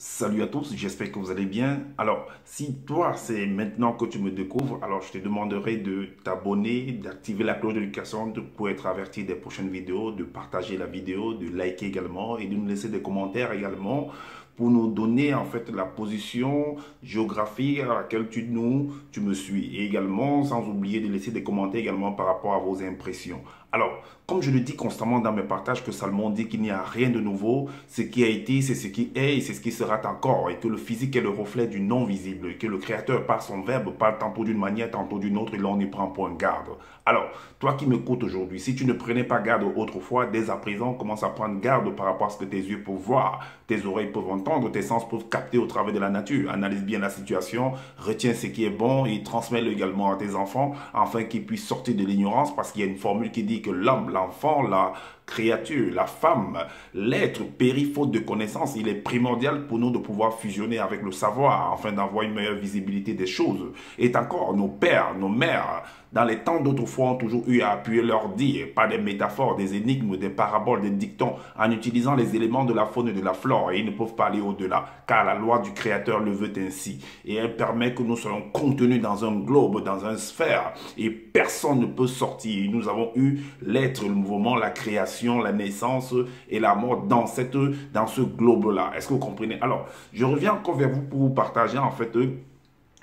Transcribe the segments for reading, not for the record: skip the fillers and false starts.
Salut à tous, j'espère que vous allez bien. Alors, si toi, c'est maintenant que tu me découvres, alors je te demanderai de t'abonner, d'activer la cloche de notification pour être averti des prochaines vidéos, de partager la vidéo, de liker également et de nous laisser des commentaires également pour nous donner en fait la position géographique à laquelle tu me suis. Et également, sans oublier de laisser des commentaires également par rapport à vos impressions. Alors, comme je le dis constamment dans mes partages, que Salomon dit qu'il n'y a rien de nouveau, ce qui a été, c'est ce qui est et c'est ce qui sera encore, et que le physique est le reflet du non-visible, et que le Créateur, par son verbe, parle tantôt d'une manière, tantôt d'une autre, et l'on y prend point garde. Alors, toi qui m'écoutes aujourd'hui, si tu ne prenais pas garde autrefois, dès à présent, commence à prendre garde par rapport à ce que tes yeux peuvent voir, tes oreilles peuvent entendre, tes sens peuvent capter au travers de la nature. Analyse bien la situation, retiens ce qui est bon et transmets-le également à tes enfants, afin qu'ils puissent sortir de l'ignorance, parce qu'il y a une formule qui dit que l'homme, l'enfant, la créature, la femme, l'être périt faute de connaissances. Il est primordial pour nous de pouvoir fusionner avec le savoir afin d'avoir une meilleure visibilité des choses. Et encore, nos pères, nos mères, dans les temps d'autrefois, ont toujours eu à appuyer leur dire par des métaphores, des énigmes, des paraboles, des dictons, en utilisant les éléments de la faune et de la flore. Et ils ne peuvent pas aller au-delà, car la loi du Créateur le veut ainsi. Et elle permet que nous soyons contenus dans un globe, dans une sphère, et personne ne peut sortir. Nous avons eu l'être, le mouvement, la création, la naissance et la mort dans ce globe-là. Est-ce que vous comprenez? Alors, je reviens encore vers vous pour vous partager en fait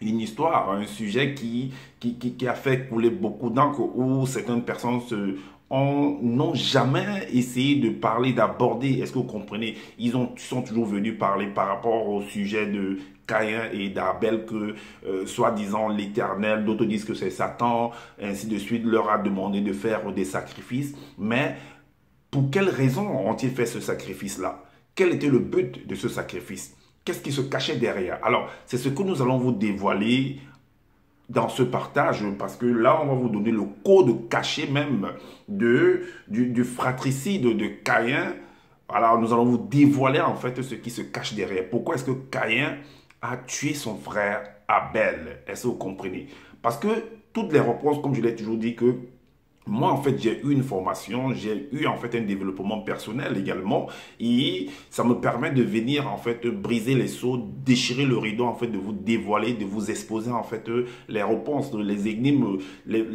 une histoire, un sujet qui a fait couler beaucoup d'encre, où certaines personnes n'ont jamais essayé de parler, d'aborder. Est-ce que vous comprenez? Ils sont toujours venus parler par rapport au sujet de Caïn et d'Abel, que soi-disant l'Éternel, d'autres disent que c'est Satan, ainsi de suite, leur a demandé de faire des sacrifices. Mais pour quelle raison ont-ils fait ce sacrifice-là? Quel était le but de ce sacrifice? Qu'est-ce qui se cachait derrière? Alors, c'est ce que nous allons vous dévoiler dans ce partage, parce que là, on va vous donner le code caché même du fratricide de Caïn. Alors, nous allons vous dévoiler en fait ce qui se cache derrière. Pourquoi est-ce que Caïn a tué son frère Abel? Est-ce que vous comprenez? Parce que toutes les réponses, comme je l'ai toujours dit, que moi, en fait, j'ai eu une formation, j'ai eu en fait un développement personnel également, et ça me permet de venir en fait briser les seaux, déchirer le rideau, en fait, de vous dévoiler, de vous exposer en fait les réponses, les énigmes,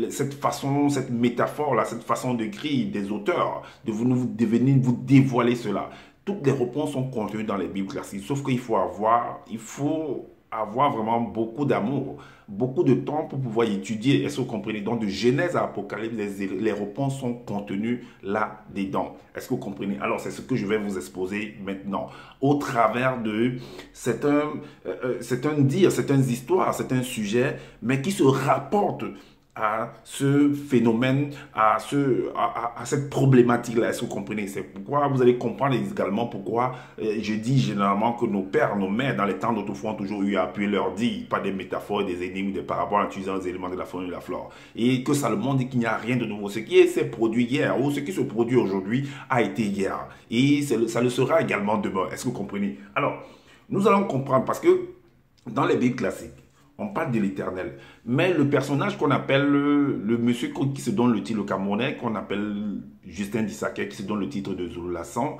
cette façon, cette métaphore-là, cette façon d'écrire des auteurs, de venir vous dévoiler cela. Toutes les réponses sont contenues dans les Bibles classiques, sauf qu'il faut avoir vraiment beaucoup d'amour, beaucoup de temps pour pouvoir étudier. Est-ce que vous comprenez? Donc, de Genèse à Apocalypse, les réponses sont contenues là-dedans. Est-ce que vous comprenez? Alors, c'est ce que je vais vous exposer maintenant. Au travers de... C'est un dire, c'est une histoire, c'est un sujet, mais qui se rapporte à ce phénomène, à cette problématique-là. Est-ce que vous comprenez? C'est pourquoi vous allez comprendre également pourquoi je dis généralement que nos pères, nos mères, dans les temps d'autrefois, ont toujours eu à appuyer leur dit, pas des métaphores, des énigmes, des paraboles, en utilisant les éléments de la faune et de la flore. Et que Salomon dit qu'il n'y a rien de nouveau. Ce qui s'est produit hier ou ce qui se produit aujourd'hui a été hier. Et ça le sera également demain. Est-ce que vous comprenez? Alors, nous allons comprendre parce que dans les Bibles classiques, on parle de l'Éternel. Mais le personnage qu'on appelle le monsieur qui se donne le titre camerounais, qu'on appelle Justin Dissaker, qui se donne le titre de Zulu Lassan,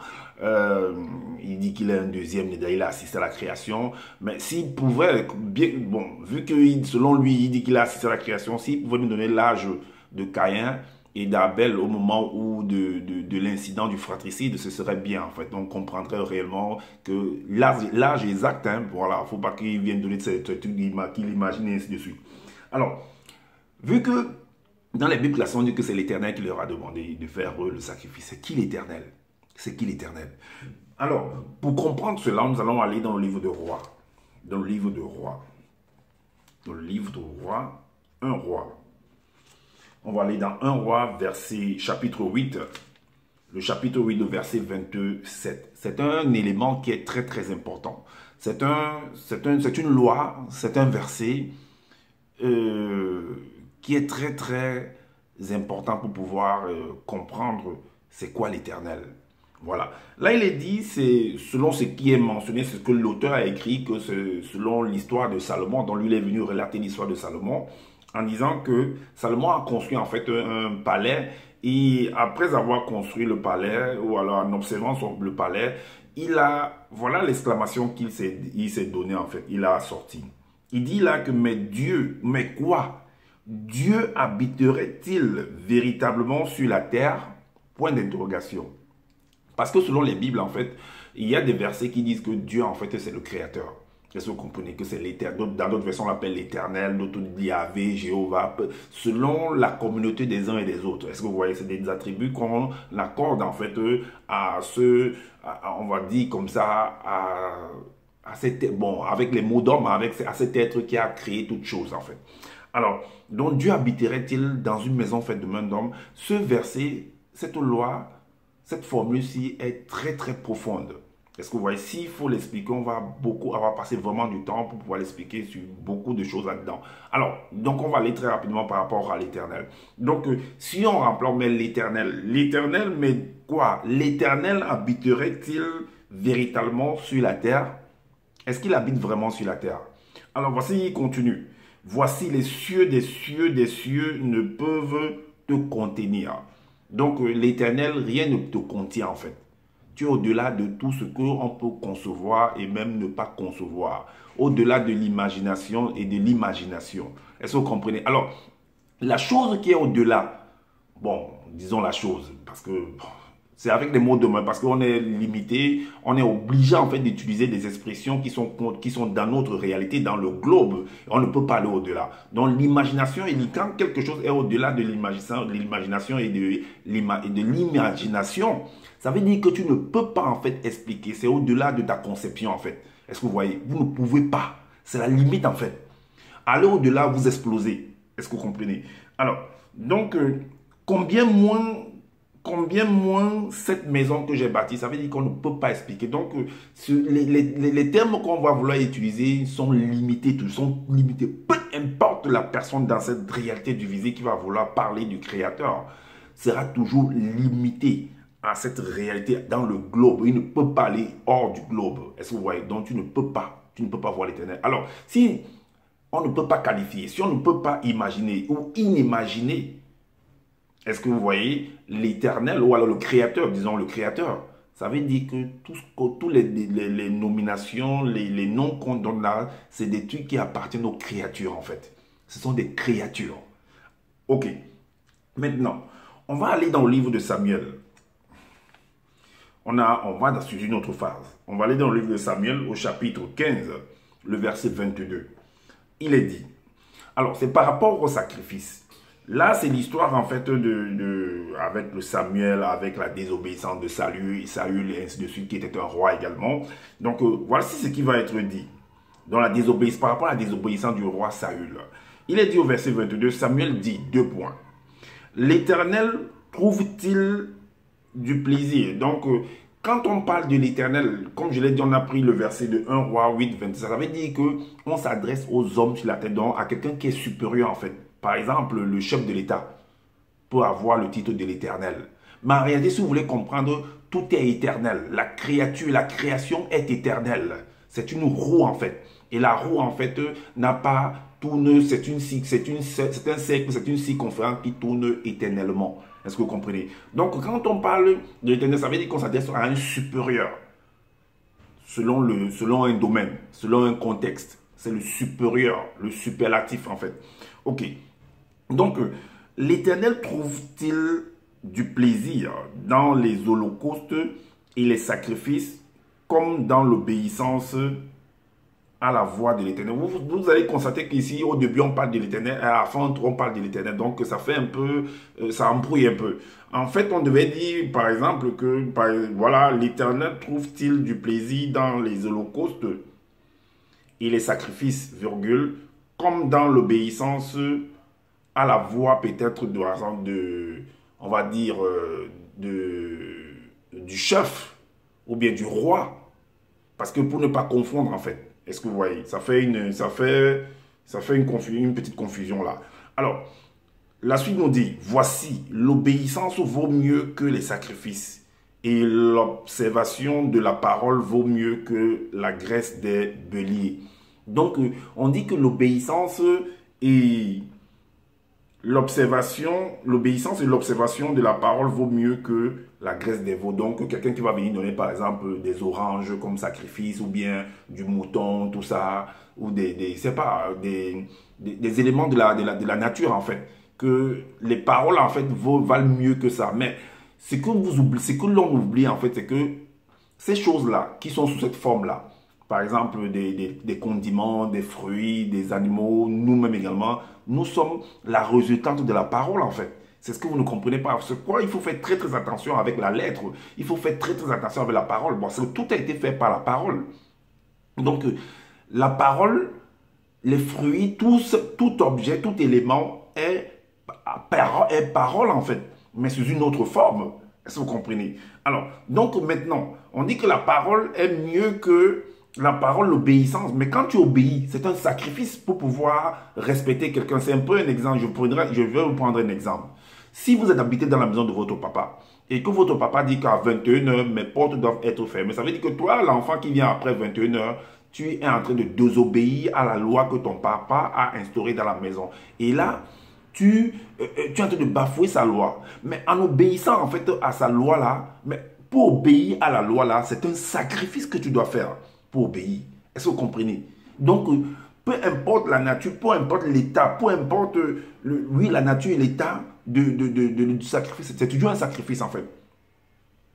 il dit qu'il est un deuxième, il a assisté à la création. Mais s'il pouvait, bien, bon, vu que selon lui, il dit qu'il a assisté à la création, s'il pouvait nous donner l'âge de Caïn et d'Abel au moment où de l'incident du fratricide, ce serait bien en fait. On comprendrait réellement que l'âge exact, hein, voilà, il ne faut pas qu'il vienne donner ce truc qu'il imagine et ainsi de suite. Alors, vu que dans les Bibles classiques, on dit que c'est l'Éternel qui leur a demandé de faire le sacrifice. C'est qui l'Éternel? C'est qui l'Éternel? Alors, pour comprendre cela, nous allons aller dans le livre de Rois. Dans le livre de Rois. Dans le livre de Rois, un roi. On va aller dans 1 Roi, chapitre 8, le chapitre 8, le verset 27. C'est un élément qui est très très important. C'est une loi, c'est un verset qui est très très important pour pouvoir comprendre c'est quoi l'Éternel. Voilà. Là, il est dit, c'est selon ce qui est mentionné, c'est ce que l'auteur a écrit, que selon l'histoire de Salomon, dont lui il est venu relater l'histoire de Salomon, en disant que Salomon a construit en fait un palais, et après avoir construit le palais, ou alors en observant le palais, voilà l'exclamation qu'il s'est donné en fait, il a sorti. Il dit là que, mais Dieu, mais quoi? Dieu habiterait-il véritablement sur la terre? Point d'interrogation. Parce que selon les Bibles, en fait, il y a des versets qui disent que Dieu, en fait, c'est le Créateur. Est-ce que vous comprenez que c'est l'éternel? Dans d'autres versions, on l'appelle l'éternel, d'autres disent Yahvé, Jéhovah, selon la communauté des uns et des autres. Est-ce que vous voyez, c'est des attributs qu'on accorde, en fait, on va dire comme ça, avec les mots d'homme, à cet être qui a créé toutes choses, en fait. Alors, donc Dieu habiterait-il dans une maison faite de main d'homme? Ce verset, cette loi, cette formule-ci est très très profonde. Est-ce que vous voyez, s'il faut l'expliquer, on va passer vraiment du temps pour pouvoir l'expliquer sur beaucoup de choses là-dedans. Alors, donc on va aller très rapidement par rapport à l'éternel. Donc, si on remplace l'éternel, mais quoi? L'éternel habiterait-il véritablement sur la terre? Est-ce qu'il habite vraiment sur la terre? Alors, voici, il continue. Voici les cieux des cieux des cieux ne peuvent te contenir. Donc, l'éternel, rien ne te contient en fait. Tu es au-delà de tout ce qu'on peut concevoir et même ne pas concevoir. Au-delà de l'imagination et de l'imagination. Est-ce que vous comprenez? Alors, la chose qui est au-delà, bon, disons la chose, parce que c'est avec des mots de main, parce qu'on est limité, on est obligé en fait d'utiliser des expressions qui sont dans notre réalité, dans le globe. On ne peut pas aller au-delà. Donc l'imagination, quand quelque chose est au-delà de l'imagination et de l'imagination, ça veut dire que tu ne peux pas en fait expliquer. C'est au-delà de ta conception en fait. Est-ce que vous voyez? Vous ne pouvez pas. C'est la limite en fait. Aller au-delà, vous explosez. Est-ce que vous comprenez? Alors, donc, combien moins cette maison que j'ai bâtie, ça veut dire qu'on ne peut pas expliquer. Donc, les termes qu'on va vouloir utiliser sont limités, Peu importe la personne dans cette réalité divisée qui va vouloir parler du Créateur, sera toujours limité à cette réalité dans le globe. Il ne peut pas aller hors du globe. Est-ce que vous voyez? Donc, tu ne peux pas voir l'éternel. Alors, si on ne peut pas qualifier, si on ne peut pas imaginer ou inimaginer, est-ce que vous voyez l'éternel ou alors le créateur, disons le créateur, ça veut dire que tous les nominations, les noms qu'on donne là, c'est des trucs qui appartiennent aux créatures en fait. Ce sont des créatures. Ok. Maintenant, on va aller dans le livre de Samuel. On va dans une autre phase. On va aller dans le livre de Samuel au chapitre 15, le verset 22. Il est dit, alors c'est par rapport au sacrifice. Là, c'est l'histoire en fait avec le Samuel, avec la désobéissance de Saül et ainsi de suite, qui était un roi également. Donc, voici ce qui va être dit par rapport à la désobéissance du roi Saül. Il est dit au verset 22, Samuel dit, 2 points. L'Éternel trouve-t-il du plaisir? Donc, quand on parle de l'Éternel, comme je l'ai dit, on a pris le verset de 1 roi 8, 26. Ça veut dire qu'on s'adresse aux hommes sur la terre, donc à quelqu'un qui est supérieur en fait. Par exemple, le chef de l'État peut avoir le titre de l'Éternel. Mais en réalité, si vous voulez comprendre, tout est éternel. La création est éternelle. C'est une roue en fait. Et la roue en fait n'a pas tourne, c'est un cercle, c'est une circonférence qui tourne éternellement. Est-ce que vous comprenez? Donc quand on parle de l'éternel, ça veut dire qu'on s'adresse à un supérieur. Selon un domaine, selon un contexte. C'est le supérieur, le superlatif en fait. Ok. Donc, l'Éternel trouve-t-il du plaisir dans les holocaustes et les sacrifices comme dans l'obéissance à la voix de l'Éternel? Vous allez constater qu'ici, au début, on parle de l'Éternel, à la fin, on parle de l'Éternel. Donc, ça fait un peu, ça embrouille un peu. En fait, on devait dire, par exemple, que, voilà, l'Éternel trouve-t-il du plaisir dans les holocaustes et les sacrifices, virgule, comme dans l'obéissance à la voix peut-être on va dire, du chef ou bien du roi. Parce que pour ne pas confondre en fait. Est-ce que vous voyez? Ça fait une petite confusion là. Alors, la suite nous dit, voici, l'obéissance vaut mieux que les sacrifices et l'observation de la parole vaut mieux que la graisse des béliers. Donc, on dit que l'obéissance l'observation, l'obéissance et l'observation de la parole vaut mieux que la graisse des veaux. Donc, quelqu'un qui va venir donner, par exemple, des oranges comme sacrifice, ou bien du mouton, tout ça, ou c'est pas, des éléments de la nature, en fait. Que les paroles, en fait, valent mieux que ça. Mais ce que vous oubliez, ce que l'on oublie, en fait, c'est que ces choses-là, qui sont sous cette forme-là, par exemple des condiments, des fruits, des animaux, nous-mêmes également, nous sommes la résultante de la parole en fait. C'est ce que vous ne comprenez pas. C'est quoi il faut faire très très attention avec la lettre. Il faut faire très très attention avec la parole. Bon, tout a été fait par la parole. Donc, la parole, les fruits, tout objet, tout élément est parole en fait, mais sous une autre forme. Est-ce que vous comprenez? Alors, donc maintenant, on dit que la parole est mieux que la parole, l'obéissance. Mais quand tu obéis, c'est un sacrifice pour pouvoir respecter quelqu'un. C'est un peu un exemple. Je vais vous prendre un exemple. Si vous êtes habité dans la maison de votre papa et que votre papa dit qu'à 21 h, mes portes doivent être fermées, ça veut dire que toi, l'enfant qui vient après 21 h, tu es en train de désobéir à la loi que ton papa a instaurée dans la maison. Et là, tu es en train de bafouer sa loi. Mais en obéissant en fait à sa loi-là, mais pour obéir à la loi-là, c'est un sacrifice que tu dois faire pour obéir. Est-ce que vous comprenez? Donc, peu importe la nature, peu importe l'état, peu importe, oui, la nature et l'état du sacrifice, c'est toujours un sacrifice en fait.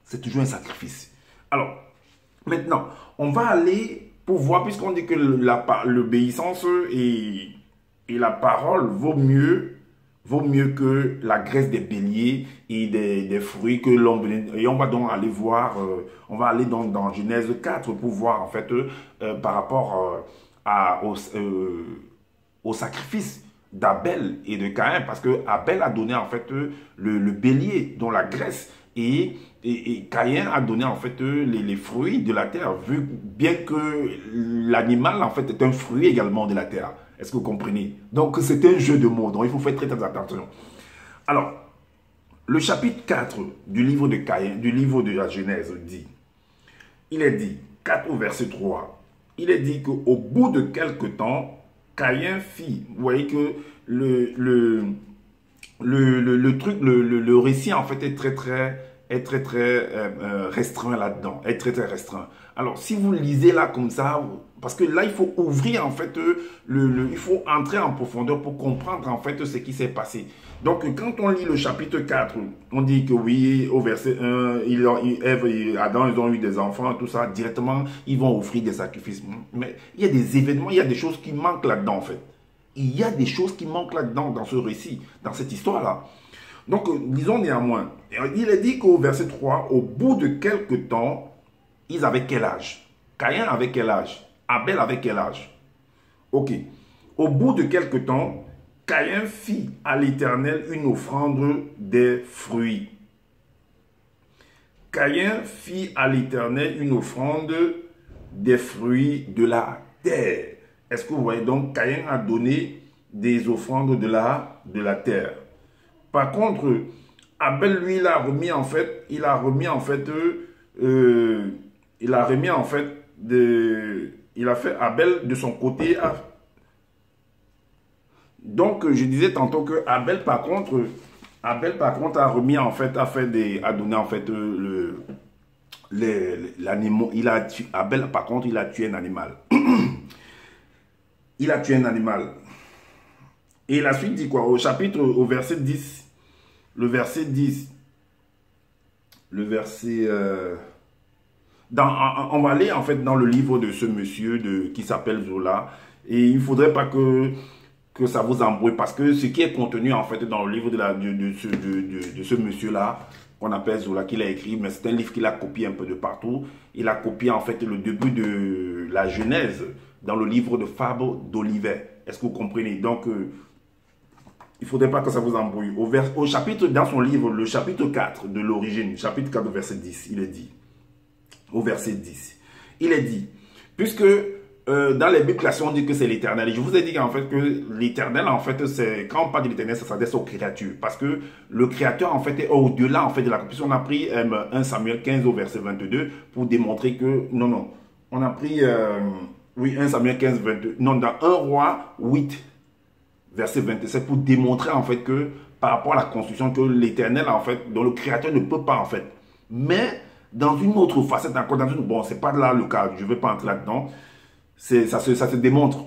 C'est toujours un sacrifice. Alors, maintenant, on va aller pour voir, puisqu'on dit que l'obéissance et la parole vaut mieux que la graisse des béliers et des fruits que l'on venait. Et on va donc aller voir, on va aller donc dans Genèse 4 pour voir en fait par rapport au sacrifice d'Abel et de Caïn, parce que Abel a donné en fait le bélier, dont la graisse, et Caïn a donné en fait les fruits de la terre, vu bien que l'animal en fait est un fruit également de la terre. Est-ce que vous comprenez? Donc c'est un jeu de mots, donc il faut faire très très attention. Alors, le chapitre 4 du livre de Caïn, du livre de la Genèse dit, il est dit, 4 au verset 3, il est dit qu'au bout de quelque temps, Caïn fit, vous voyez que le récit en fait est très restreint là-dedans, est très restreint. Alors si vous lisez là comme ça, parce que là il faut ouvrir en fait, il faut entrer en profondeur pour comprendre en fait ce qui s'est passé. Donc quand on lit le chapitre 4, on dit que oui, au verset 1, Ève et Adam, ils ont eu des enfants, tout ça, directement ils vont offrir des sacrifices. Mais il y a des événements, il y a des choses qui manquent là-dedans en fait. Il y a des choses qui manquent là-dedans, dans ce récit, dans cette histoire-là. Donc, lisons néanmoins. Il est dit qu'au verset 3, au bout de quelques temps, ils avaient quel âge? Caïn avait quel âge? Abel avait quel âge? Ok. Au bout de quelques temps, Caïn fit à l'Éternel une offrande des fruits. Caïn fit à l'Éternel une offrande des fruits de la terre. Est-ce que vous voyez? Donc, Caïn a donné des offrandes de la terre. Par contre, Abel, lui, il a fait Abel de son côté. Donc, je disais tantôt que Abel, par contre, a donné en fait l'animal. Abel, par contre, il a tué un animal. Il a tué un animal. Et la suite dit quoi? Au verset 10. Le verset 10. On va aller en fait dans le livre de ce monsieur qui s'appelle Zola. Et il ne faudrait pas que ça vous embrouille, parce que ce qui est contenu en fait dans le livre de ce monsieur-là, qu'on appelle Zola, qu'il a écrit, mais c'est un livre qu'il a copié un peu de partout. Il a copié en fait le début de la Genèse dans le livre de Fabre d'Olivet. Est-ce que vous comprenez? Donc, il ne faudrait pas que ça vous embrouille. Au chapitre, dans son livre, le chapitre 4 de l'origine, chapitre 4, verset 10, il est dit, au verset 10, il est dit, puisque dans les Bibles classiques, on dit que c'est l'Éternel. Je vous ai dit en fait que l'Éternel, en fait, c'est quand on parle de l'Éternel, ça s'adresse aux créatures. Parce que le Créateur, en fait, est au-delà en fait, de la création. On a pris 1 Samuel 15 au verset 22 pour démontrer que, non, on a pris, 1 Samuel 15, 22, non, dans 1 Roi 8, verset 27, pour démontrer en fait que par rapport à la construction que l'Éternel en fait, dont le Créateur ne peut pas en fait. Mais dans une autre facette encore, bon, c'est pas là le cas, je ne vais pas entrer là-dedans, ça se démontre.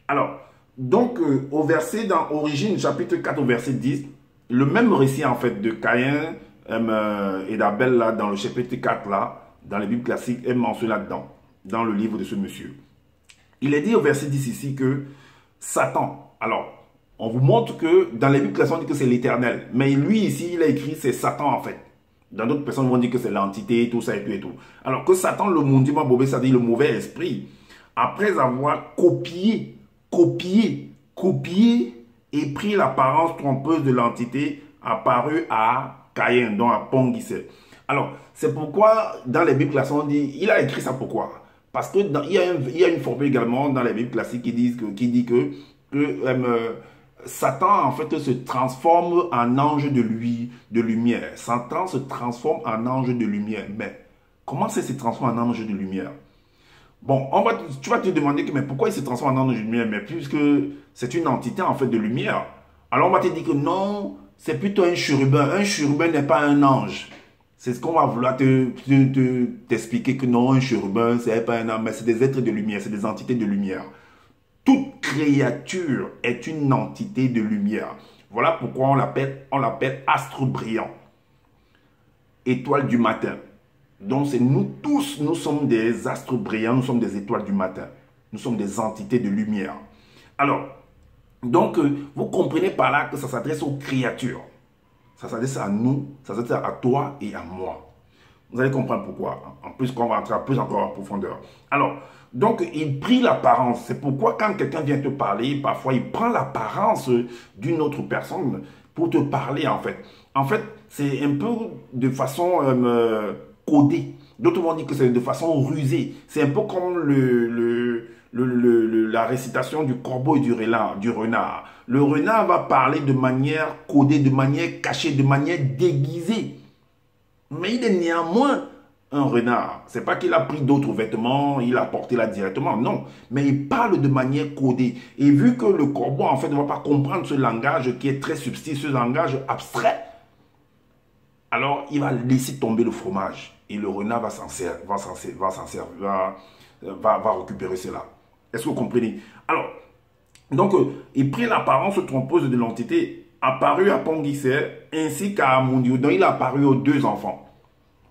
Alors, donc au verset dans Origine, chapitre 4 au verset 10, le même récit en fait de Caïn et d'Abel là, dans le chapitre 4 là, dans les Bibles classiques, est mentionné là-dedans, dans le livre de ce monsieur. Il est dit au verset 10 ici que Satan, alors, on vous montre que dans les Bibles classiques, on dit que c'est l'Éternel. Mais lui ici, il a écrit c'est Satan en fait. Dans d'autres personnes vont dire que c'est l'entité, tout ça et tout et tout. Alors que Satan, le mondiment bobé, ça dit le mauvais esprit, après avoir copié et pris l'apparence trompeuse de l'entité, apparu à Caïn, donc à Pongisé. Alors, c'est pourquoi dans les Bibles classiques, on dit, il a écrit ça pourquoi? Parce que il y a une formule également dans les Bibles classiques qui dit que Satan en fait se transforme en ange de lumière. Satan se transforme en ange de lumière. Mais comment ça se transforme en ange de lumière? Bon, tu vas te demander que, mais pourquoi il se transforme en ange de lumière? Mais puisque c'est une entité en fait de lumière. Alors on va te dire que non, c'est plutôt un chérubin. Un chérubin n'est pas un ange. C'est ce qu'on va vouloir t'expliquer que non, un chérubin, c'est pas un ange, mais c'est des êtres de lumière, c'est des entités de lumière. Toute créature est une entité de lumière. Voilà pourquoi on l'appelle astre brillant. Étoile du matin. Donc c'est nous tous, nous sommes des astres brillants, nous sommes des étoiles du matin. Nous sommes des entités de lumière. Alors, donc vous comprenez par là que ça s'adresse aux créatures. Ça s'adresse à nous, ça s'adresse à toi et à moi. Vous allez comprendre pourquoi. En plus, qu'on va entrer plus encore en profondeur. Alors, donc, il prit l'apparence. C'est pourquoi quand quelqu'un vient te parler, parfois, il prend l'apparence d'une autre personne pour te parler, en fait. En fait, c'est un peu de façon codée. D'autres vont dire que c'est de façon rusée. C'est un peu comme la récitation du corbeau et du renard. Le renard va parler de manière codée, de manière cachée, de manière déguisée. Mais il est néanmoins un renard. C'est pas qu'il a pris d'autres vêtements, il a porté là directement, non. Mais il parle de manière codée. Et vu que le corbeau, en fait, ne va pas comprendre ce langage qui est très subtil, ce langage abstrait, alors il va laisser tomber le fromage. Et le renard va récupérer cela. Est-ce que vous comprenez? Alors, donc, il prit l'apparence trompeuse de l'entité, apparut à Pongisé, ainsi qu'à Amundiou. Donc, il a apparu aux deux enfants,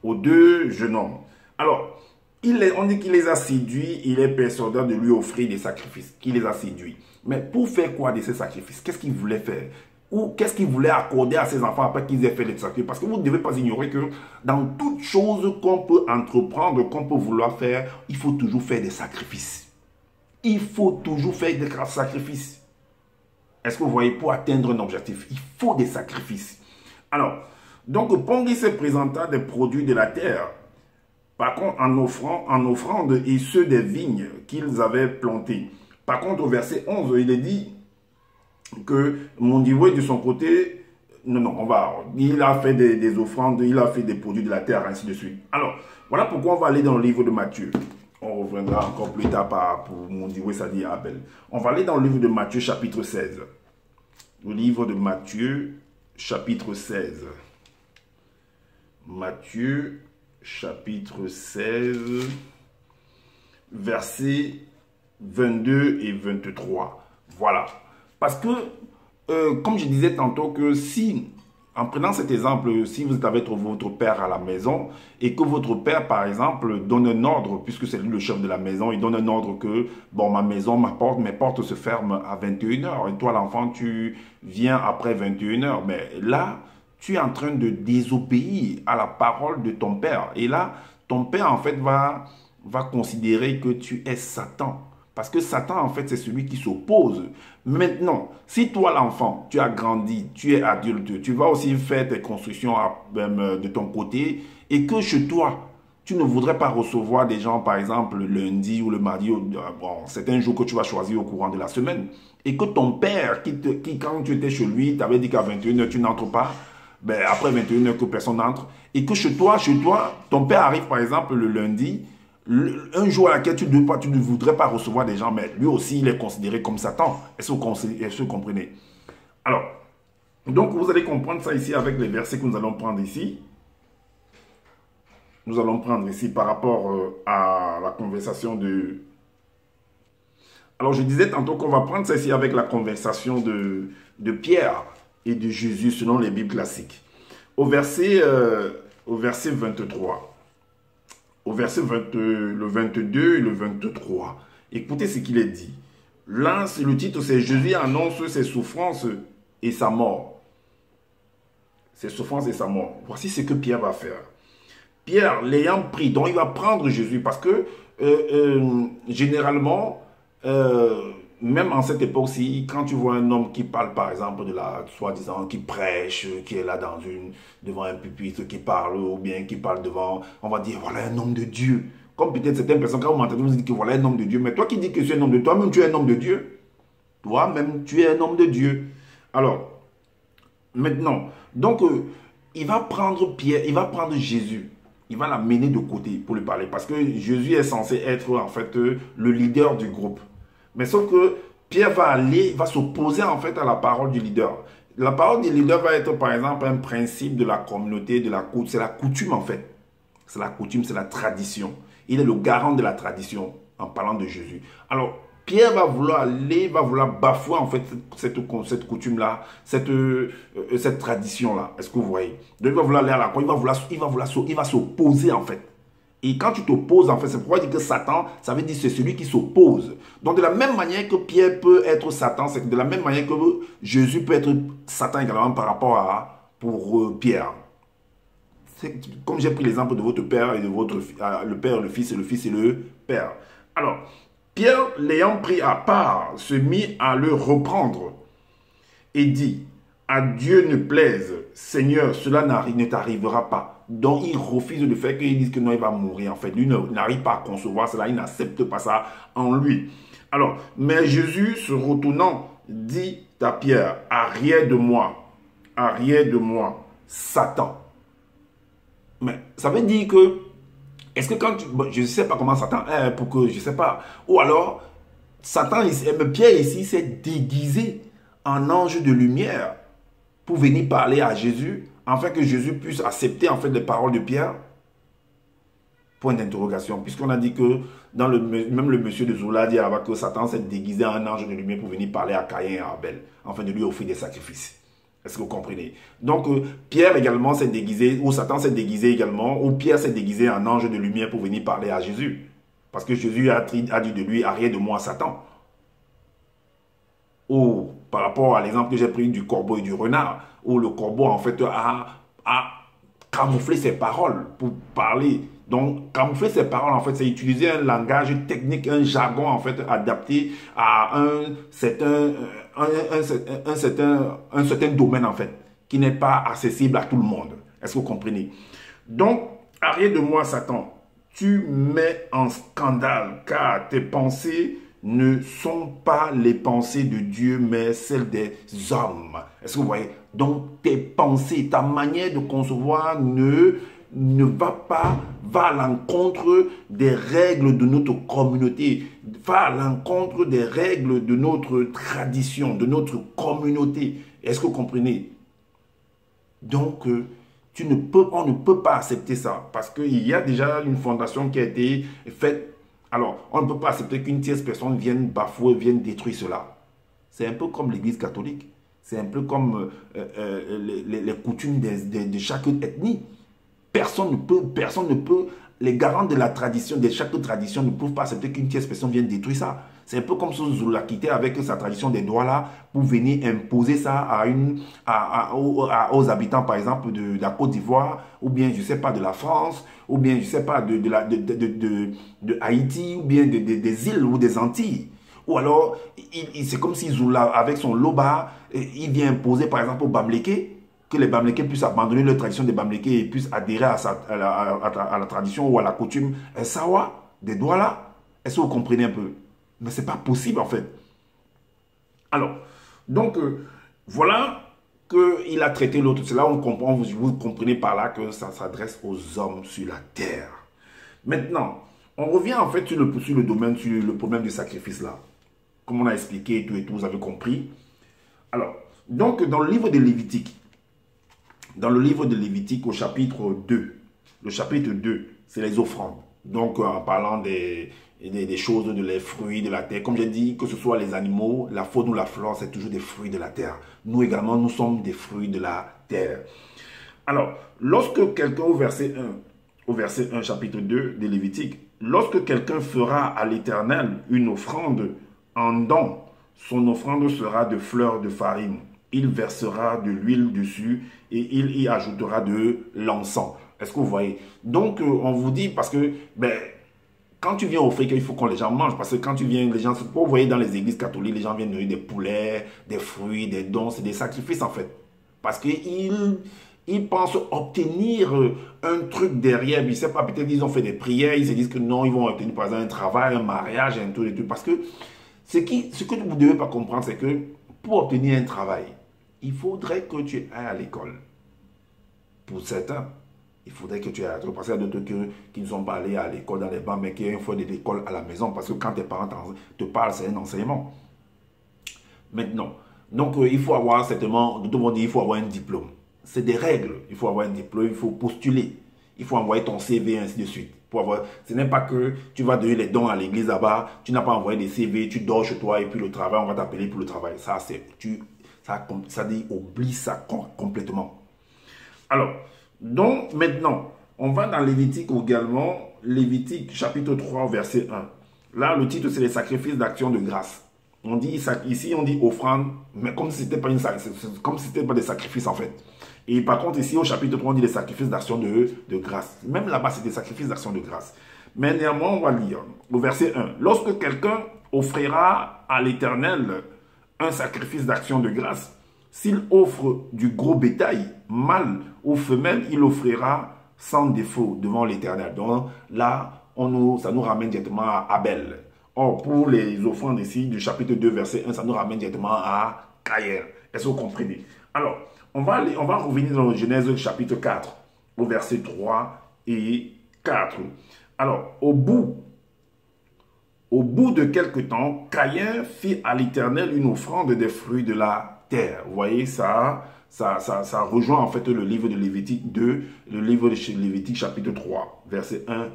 aux deux jeunes hommes. Alors, on dit qu'il les a séduits, il est persuadé de lui offrir des sacrifices, qu'il les a séduits. Mais pour faire quoi de ces sacrifices? Qu'est-ce qu'il voulait faire? Ou qu'est-ce qu'il voulait accorder à ses enfants après qu'ils aient fait les sacrifices? Parce que vous ne devez pas ignorer que dans toute chose qu'on peut entreprendre, qu'on peut vouloir faire, il faut toujours faire des sacrifices. Il faut toujours faire des sacrifices. Est-ce que vous voyez, pour atteindre un objectif, il faut des sacrifices. Alors, donc Pongisé présenta des produits de la terre, par contre en offrande et ceux des vignes qu'ils avaient plantées. Par contre, au verset 11, il est dit que Mondioué de son côté, il a fait des offrandes, il a fait des produits de la terre, ainsi de suite. Alors, voilà pourquoi on va aller dans le livre de Matthieu. On reviendra encore plus tard pour Mondioué, ça dit Abel. On va aller dans le livre de Matthieu, chapitre 16. Le livre de Matthieu, chapitre 16. Matthieu, chapitre 16, versets 22 et 23. Voilà. Parce que, comme je disais tantôt, que si, en prenant cet exemple, si vous êtes avec votre père à la maison et que votre père, par exemple, donne un ordre, puisque c'est lui le chef de la maison, il donne un ordre que, bon, ma maison, mes portes se ferment à 21h. Et toi, l'enfant, tu viens après 21h. Mais là, tu es en train de désobéir à la parole de ton père. Et là, ton père, en fait, va considérer que tu es Satan. Parce que Satan, en fait, c'est celui qui s'oppose. Maintenant, si toi, l'enfant, tu as grandi, tu es adulte, tu vas aussi faire tes constructions de ton côté et que chez toi, tu ne voudrais pas recevoir des gens, par exemple, le lundi ou le mardi, bon, c'est un jour que tu vas choisir au courant de la semaine, et que ton père, qui quand tu étais chez lui, t'avait dit qu'à 21h, tu n'entres pas, ben, après 21h, que personne n'entre, et que chez toi, ton père arrive, par exemple, le lundi, un jour à laquelle tu ne voudrais pas recevoir des gens, mais lui aussi, il est considéré comme Satan. Est-ce que vous comprenez? Alors, donc vous allez comprendre ça ici avec les versets que nous allons prendre ici. Nous allons prendre ici par rapport à la conversation de... Alors, je disais tantôt qu'on va prendre ça ici avec la conversation de Pierre et de Jésus selon les Bibles classiques. Au verset 23. Au verset le 22 et le 23. Écoutez ce qu'il est dit. Là, le titre, c'est Jésus annonce ses souffrances et sa mort. Ses souffrances et sa mort. Voici ce que Pierre va faire. Pierre, l'ayant pris, donc il va prendre Jésus parce que généralement, même en cette époque-ci, quand tu vois un homme qui parle par exemple de la soi-disant, qui prêche, qui est là devant un pupitre, qui parle ou bien qui parle devant, on va dire voilà un homme de Dieu. Comme peut-être certaines personnes, quand vous m'entendez, vous dites que voilà un homme de Dieu. Mais toi qui dis que tu es un homme de Dieu, toi-même tu es un homme de Dieu. Toi-même tu es un homme de Dieu. Alors, maintenant, donc il va prendre Pierre, il va prendre Jésus. Il va l'amener de côté pour lui parler. Parce que Jésus est censé être en fait le leader du groupe. Mais sauf que Pierre va s'opposer en fait à la parole du leader. La parole du leader va être par exemple un principe de la communauté, c'est la coutume en fait. C'est la coutume, c'est la tradition. Il est le garant de la tradition en parlant de Jésus. Alors, Pierre va vouloir bafouer en fait cette coutume-là, cette tradition-là. Est-ce que vous voyez? Donc il va vouloir aller à la croix, il va s'opposer en fait. Et quand tu t'opposes en fait, c'est pourquoi il dit que Satan, ça veut dire c'est celui qui s'oppose. Donc de la même manière que Pierre peut être Satan, c'est de la même manière que Jésus peut être Satan également par rapport pour Pierre. Comme j'ai pris l'exemple de votre père et de le père, le fils et le père. Alors, Pierre, l'ayant pris à part, se mit à le reprendre et dit, à Dieu ne plaise, Seigneur, cela ne t'arrivera pas. Donc, il refuse le fait qu'il dise que non, il va mourir. En fait, lui n'arrive pas à concevoir cela, il n'accepte pas ça en lui. Alors, mais Jésus, se retournant, dit à Pierre, arrière de moi, Satan. Mais ça veut dire que est-ce que quand je ne sais pas comment Satan est, pour que je ne sais pas. Ou alors, Pierre ici s'est déguisé en ange de lumière pour venir parler à Jésus, afin que Jésus puisse accepter en fait les paroles de Pierre. Point d'interrogation. Puisqu'on a dit que même le monsieur de Zola dit que Satan s'est déguisé en ange de lumière pour venir parler à Caïn et à Abel, afin de lui offrir des sacrifices. Est-ce que vous comprenez? Donc, Pierre également s'est déguisé, ou Satan s'est déguisé également, ou Pierre s'est déguisé en ange de lumière pour venir parler à Jésus. Parce que Jésus a dit de lui, arrière de moi, Satan. Ou par rapport à l'exemple que j'ai pris du corbeau et du renard, où le corbeau en fait a camouflé ses paroles pour parler. Donc, camoufler ses paroles, en fait, c'est utiliser un langage technique, un jargon, en fait, adapté à un certain domaine, en fait, qui n'est pas accessible à tout le monde. Est-ce que vous comprenez? Donc, arrière de moi, Satan, tu mets en scandale, car tes pensées ne sont pas les pensées de Dieu, mais celles des hommes. Est-ce que vous voyez? Donc, tes pensées, ta manière de concevoir ne va à l'encontre des règles de notre communauté, va à l'encontre des règles de notre tradition, de notre communauté. Est-ce que vous comprenez? Donc, on ne peut pas accepter ça parce qu'il y a déjà une fondation qui a été faite. Alors, on ne peut pas accepter qu'une tierce personne vienne bafouer, vienne détruire cela. C'est un peu comme l'Église catholique. C'est un peu comme les coutumes de chaque ethnie. Personne ne peut, les garants de la tradition, de chaque tradition ne peuvent pas accepter qu'une tierce personne vienne détruire ça. C'est un peu comme si Zoula quittait avec sa tradition des doigts là pour venir imposer ça aux habitants par exemple de la Côte d'Ivoire ou bien je ne sais pas de la France ou bien je ne sais pas de Haïti ou bien des îles ou des Antilles. Ou alors c'est comme si Zoula avec son loba il vient imposer par exemple au Bamléké que les Bamlékés puissent abandonner leur tradition des Bamlékés et puissent adhérer à la tradition ou à la coutume Sawa, des doigts là. Est-ce que vous comprenez un peu? Mais ce n'est pas possible en fait. Alors, donc, voilà qu'il a traité l'autre. C'est là où on comprend, vous comprenez par là que ça s'adresse aux hommes sur la terre. Maintenant, On revient en fait sur le domaine, sur le problème du sacrifice là. Comme on a expliqué et tout, vous avez compris. Alors, donc dans le livre de Lévitique, au chapitre 2, le chapitre 2, c'est les offrandes. Donc en parlant des choses, les fruits de la terre. Comme j'ai dit, que ce soit les animaux, la faune ou la flore, c'est toujours des fruits de la terre. Nous également, nous sommes des fruits de la terre. Alors, lorsque quelqu'un, au verset 1, chapitre 2 de Lévitique, lorsque quelqu'un fera à l'Éternel une offrande en don, son offrande sera de fleurs de farine. Il versera de l'huile dessus et il y ajoutera de l'encens. Est-ce que vous voyez? Donc, on vous dit, parce que, quand tu viens offrir, il faut que les gens mangent. Parce que quand tu viens, les gens, vous voyez dans les églises catholiques, les gens viennent donner des poulets, des fruits, des dons, c'est des sacrifices en fait. Parce qu'ils pensent obtenir un truc derrière. Ils ne savent pas, peut-être ils ont fait des prières, ils se disent que non, ils vont obtenir par exemple un travail, un mariage, un tout et tout. Parce que ce que vous ne devez pas comprendre, c'est que pour obtenir un travail, il faudrait que tu ailles à l'école. Pour certains, il faudrait que tu ailles à l'école. Parce qu'il y a d'autres qui ne sont pas allés à l'école dans les bancs, mais qui ont une fois de l'école à la maison. Parce que quand tes parents te parlent, c'est un enseignement. Maintenant, donc il faut avoir certainement, tout le monde dit il faut avoir un diplôme. C'est des règles. Il faut avoir un diplôme, il faut postuler. Il faut envoyer ton CV et ainsi de suite. Ce n'est pas que tu vas donner les dons à l'église là-bas, tu n'as pas envoyé des CV, tu dors chez toi et puis le travail, on va t'appeler pour le travail. Ça dit, oublie ça complètement. Alors, donc maintenant, on va dans Lévitique également, Lévitique chapitre 3, verset 1. Là, le titre, c'est les sacrifices d'action de grâce. On dit, ici, on dit offrande, mais comme si ce n'était pas des sacrifices en fait. Et par contre, ici, au chapitre 3, on dit les sacrifices d'action de grâce. Même là-bas, c'est des sacrifices d'action de grâce. Mais néanmoins, on va lire au verset 1. Lorsque quelqu'un offrira à l'Éternel un sacrifice d'action de grâce, s'il offre du gros bétail, mâle ou femelle, il offrira sans défaut devant l'Éternel. Donc là, ça nous ramène directement à Abel. Or, pour les offrandes ici, du chapitre 2, verset 1, ça nous ramène directement à Caïn. Est-ce que vous comprenez? Alors, on va revenir dans le Genèse chapitre 4, au verset 3 et 4. Alors, au bout de quelque temps, Caïn fit à l'Éternel une offrande des fruits de la terre. Vous voyez, ça rejoint en fait le livre de Lévitique 2, le livre de Lévitique chapitre 3, verset 1,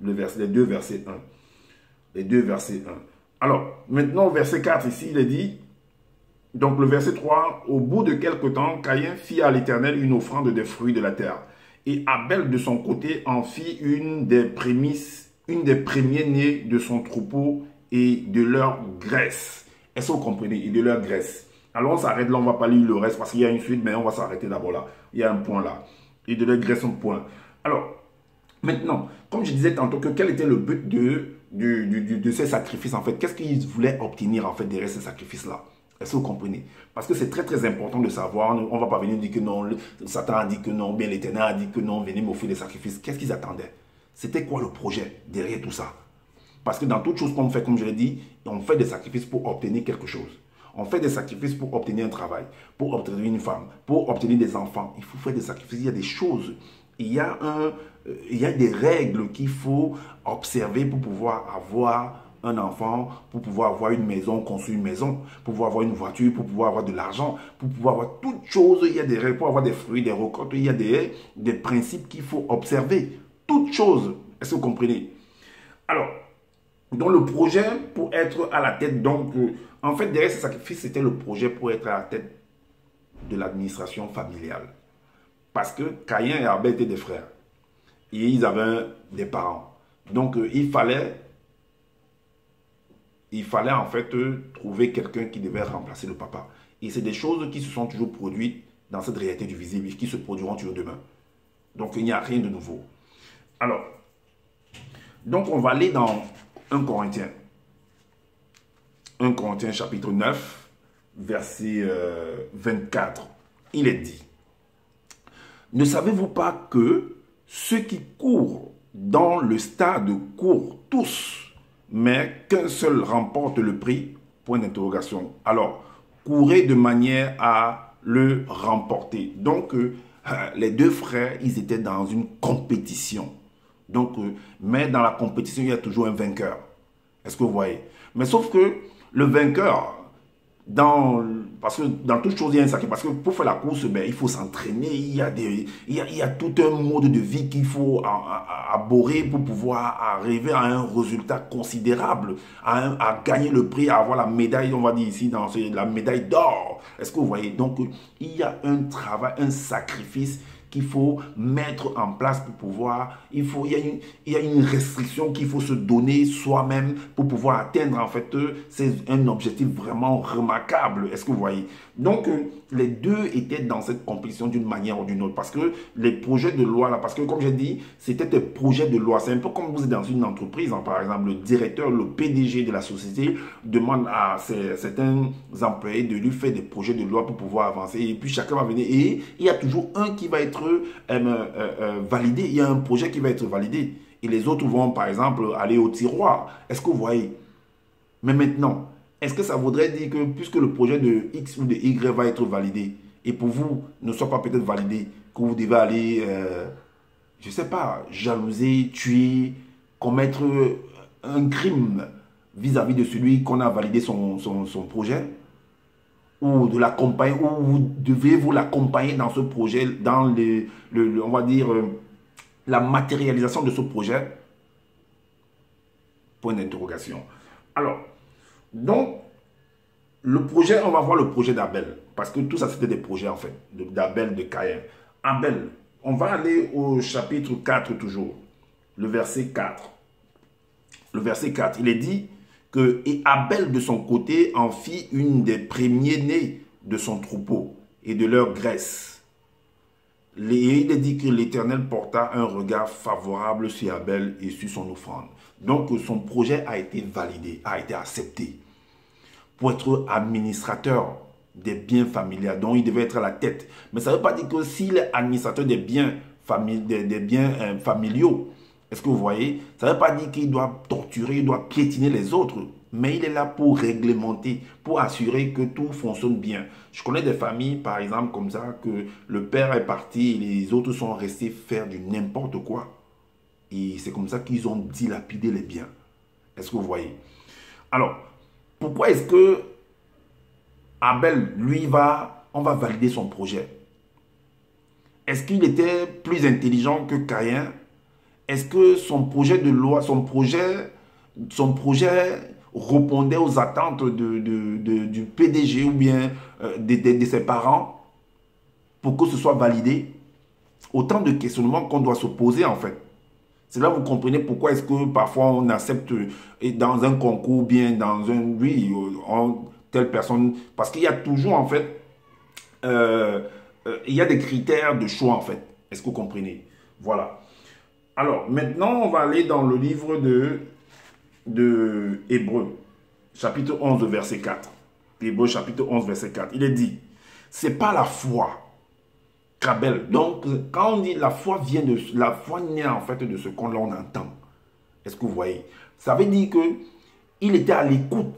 les deux versets 1. Les deux versets 1. Alors, maintenant, au verset 4, ici, il est dit, donc le verset 3, au bout de quelque temps, Caïn fit à l'Éternel une offrande des fruits de la terre. Et Abel, de son côté, en fit une des premiers-nés de son troupeau et de leur graisse. Est-ce que vous comprenez? Et de leur graisse. Alors, on s'arrête là, on ne va pas lire le reste parce qu'il y a une suite, mais on va s'arrêter d'abord là. Il y a un point là. Et de leur graisse, un point. Alors, maintenant, comme je disais tantôt, quel était le but de ces sacrifices en fait? Qu'est-ce qu'ils voulaient obtenir en fait derrière ces sacrifices-là? Est-ce que vous comprenez? Parce que c'est très très important de savoir. On ne va pas venir dire que non, Satan a dit que non, bien l'Éternel a dit que non, venez m'offrir des sacrifices. Qu'est-ce qu'ils attendaient? C'était quoi le projet derrière tout ça? Parce que dans toute chose qu'on fait, comme je l'ai dit, on fait des sacrifices pour obtenir quelque chose. On fait des sacrifices pour obtenir un travail, pour obtenir une femme, pour obtenir des enfants. Il faut faire des sacrifices, il y a des choses. Il y a des règles qu'il faut observer pour pouvoir avoir un enfant, pour pouvoir avoir une maison, construire une maison, pour pouvoir avoir une voiture, pour pouvoir avoir de l'argent, pour pouvoir avoir toutes choses. Il y a des règles pour avoir des fruits, des récoltes. Il y a des principes qu'il faut observer. Toutes choses. Est-ce que vous comprenez? Alors, dans le projet pour être à la tête, donc, en fait, derrière ce sacrifice, c'était le projet pour être à la tête de l'administration familiale. Parce que Caïn et Abel étaient des frères. Et ils avaient des parents. Donc, il fallait en fait trouver quelqu'un qui devait remplacer le papa. Et c'est des choses qui se sont toujours produites dans cette réalité du visible, qui se produiront toujours demain. Donc, il n'y a rien de nouveau. Alors, donc on va aller dans 1 Corinthiens. 1 Corinthiens chapitre 9, verset 24. Il est dit, ne savez-vous pas que ceux qui courent dans le stade courent tous, mais qu'un seul remporte le prix? Point d'interrogation. Alors, courez de manière à le remporter. Donc, les deux frères, ils étaient dans une compétition. Donc, mais dans la compétition, il y a toujours un vainqueur. Est-ce que vous voyez? Mais sauf que le vainqueur, parce que dans toute chose, il y a un sacré. Parce que pour faire la course, ben, il faut s'entraîner. Il y a tout un mode de vie qu'il faut aborder pour pouvoir arriver à un résultat considérable, à gagner le prix, à avoir la médaille, on va dire ici, la médaille d'or. Est-ce que vous voyez? Donc, il y a un travail, un sacrifice qu'il faut mettre en place pour pouvoir, il y a une restriction qu'il faut se donner soi-même pour pouvoir atteindre, en fait, c'est un objectif vraiment remarquable. Est-ce que vous voyez? Donc, les deux étaient dans cette compétition d'une manière ou d'une autre, parce que les projets de loi, là, parce que comme j'ai dit, c'était des projets de loi. C'est un peu comme vous êtes dans une entreprise, hein, par exemple, le directeur, le PDG de la société demande à certains employés de lui faire des projets de loi pour pouvoir avancer, et puis chacun va venir, et il y a toujours un qui va être validé, il y a un projet qui va être validé, et les autres vont, par exemple, aller au tiroir. Est-ce que vous voyez? Mais maintenant, est-ce que ça voudrait dire que puisque le projet de X ou de Y va être validé, et pour vous ne soit pas peut-être validé, que vous devez aller, je ne sais pas, jalouser, tuer, commettre un crime vis-à-vis de celui qu'on a validé son projet, ou de l'accompagner, ou vous devez vous l'accompagner dans ce projet, dans on va dire, la matérialisation de ce projet? Point d'interrogation. Alors, donc, le projet, on va voir le projet d'Abel. Parce que tout ça, c'était des projets, en fait, d'Abel, de Caïn. Abel, on va aller au chapitre 4 toujours. Le verset 4. Le verset 4, il est dit que et Abel, de son côté, en fit une des premiers-nés de son troupeau et de leur graisse. Et il est dit que l'Éternel porta un regard favorable sur Abel et sur son offrande. Donc, son projet a été validé, a été accepté pour être administrateur des biens familiaux, dont il devait être à la tête. Mais ça ne veut pas dire que s'il est administrateur des biens familiaux, est-ce que vous voyez? Ça ne veut pas dire qu'il doit torturer, il doit piétiner les autres. Mais il est là pour réglementer, pour assurer que tout fonctionne bien. Je connais des familles, par exemple, comme ça, que le père est parti et les autres sont restés faire du n'importe quoi. Et c'est comme ça qu'ils ont dilapidé les biens. Est-ce que vous voyez? Alors, pourquoi est-ce que Abel, lui, on va valider son projet? Est-ce qu'il était plus intelligent que Caïn? Est-ce que son projet de loi, son projet répondait aux attentes du PDG ou bien de ses parents pour que ce soit validé? Autant de questionnements qu'on doit se poser, en fait. C'est là que vous comprenez pourquoi est-ce que parfois on accepte dans un concours, bien dans un... Oui, telle personne... Parce qu'il y a toujours, en fait, il y a des critères de choix, en fait. Est-ce que vous comprenez? Voilà. Alors, maintenant, on va aller dans le livre de Hébreux, chapitre 11, verset 4. Hébreux, chapitre 11, verset 4. Il est dit, c'est pas la foi qu'Abel. Donc, quand on dit la foi la foi naît en fait de ce qu'on entend. Est-ce que vous voyez? Ça veut dire que il était à l'écoute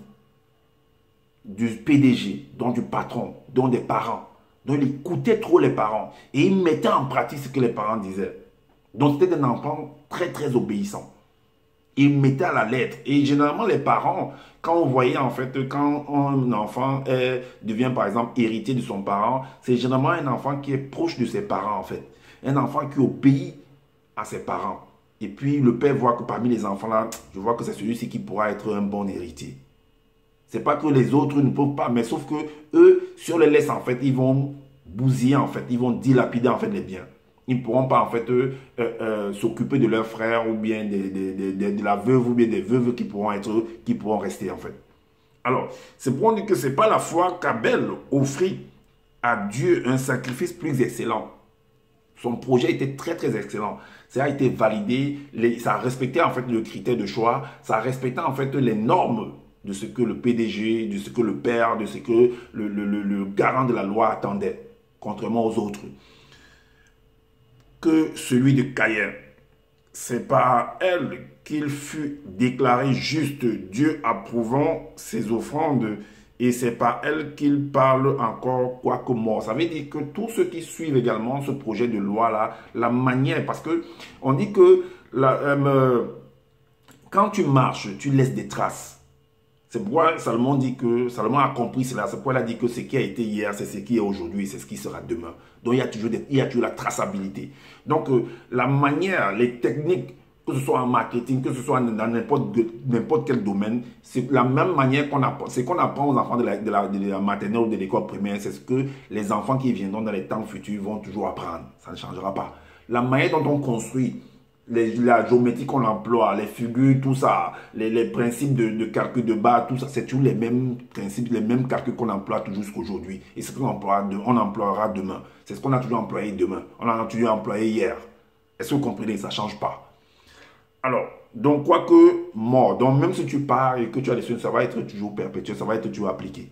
du PDG, donc du patron, donc des parents. Donc, il écoutait trop les parents et il mettait en pratique ce que les parents disaient. Donc, c'était un enfant très, très obéissant. Il mettait à la lettre. Et généralement, les parents, quand on voyait, en fait, quand un enfant devient, par exemple, héritier de son parent, c'est généralement un enfant qui est proche de ses parents, en fait. Un enfant qui obéit à ses parents. Et puis, le père voit que parmi les enfants-là, je vois que c'est celui-ci qui pourra être un bon héritier. C'est pas que les autres ne peuvent pas, mais sauf que eux, sur les laisses, en fait, ils vont bousiller, en fait. Ils vont dilapider, en fait, les biens. Ils ne pourront pas en fait s'occuper de leurs frères ou bien de la veuve ou bien des veuves qui pourront rester en fait. Alors, c'est pour dire que ce n'est pas la foi qu'Abel offrit à Dieu un sacrifice plus excellent. Son projet était très très excellent. Ça a été validé, ça respectait en fait le critère de choix, ça respectait en fait les normes de ce que le PDG, de ce que le père, de ce que le garant de la loi attendait, contrairement aux autres. Que celui de Caïn. C'est par elle qu'il fut déclaré juste, Dieu approuvant ses offrandes, et c'est par elle qu'il parle encore quoique mort. Ça veut dire que tous ceux qui suivent également ce projet de loi-là, la manière, parce que on dit que quand tu marches, tu laisses des traces. C'est pourquoi Salomon dit que, Salomon a compris cela, c'est pourquoi il a dit que ce qui a été hier, c'est ce qui est aujourd'hui, c'est ce qui sera demain. Donc il y a toujours la traçabilité. Donc la manière, les techniques, que ce soit en marketing, que ce soit dans n'importe quel domaine, c'est la même manière qu'on apprend. C'est qu'on apprend aux enfants de la maternelle ou de l'école primaire, c'est ce que les enfants qui viendront dans les temps futurs vont toujours apprendre. Ça ne changera pas. La manière dont on construit, la géométrie qu'on emploie, les figures, tout ça, les principes de calcul de base, tout ça, c'est toujours les mêmes principes, les mêmes calculs qu'on emploie toujours jusqu'aujourd'hui. Et c'est ce qu'on emploiera demain. C'est ce qu'on a toujours employé demain. On en a toujours employé hier. Est-ce que vous comprenez? Ça ne change pas. Alors, donc, quoique mort, donc même si tu pars et que tu as des choses, ça va être toujours perpétuel, ça va être toujours appliqué.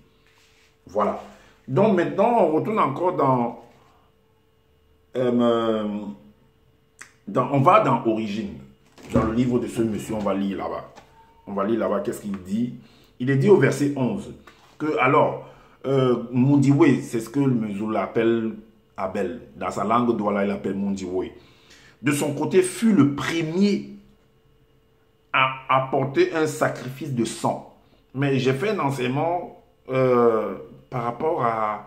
Voilà. Donc maintenant, on retourne encore on va dans Origine, dans le livre de ce monsieur, on va lire là-bas. On va lire là-bas, qu'est-ce qu'il dit? Il est dit au verset 11 que, alors, Mundiwe, c'est ce que le musulman appelle Abel. Dans sa langue douala, il appelle Mundiwe. De son côté, fut le premier à apporter un sacrifice de sang. Mais j'ai fait un enseignement par rapport à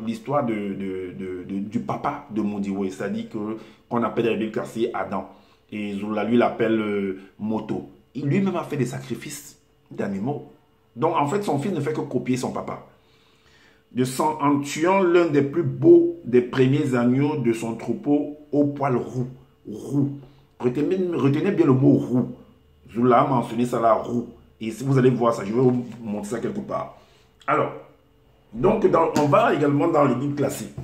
l'histoire du papa de Mundiwe, c'est-à-dire qu'on appelle dans la Bible classique Adam. Et Zoula, lui, l'appelle Moto. Il lui-même a fait des sacrifices d'animaux. Donc, en fait, son fils ne fait que copier son papa. En tuant l'un des plus beaux des premiers agneaux de son troupeau au poil roux. Roux. Retenez bien le mot roux. Zoula a mentionné ça là, roux. Et si vous allez voir ça, je vais vous montrer ça quelque part. Alors, donc, on va également dans les Bibles classiques.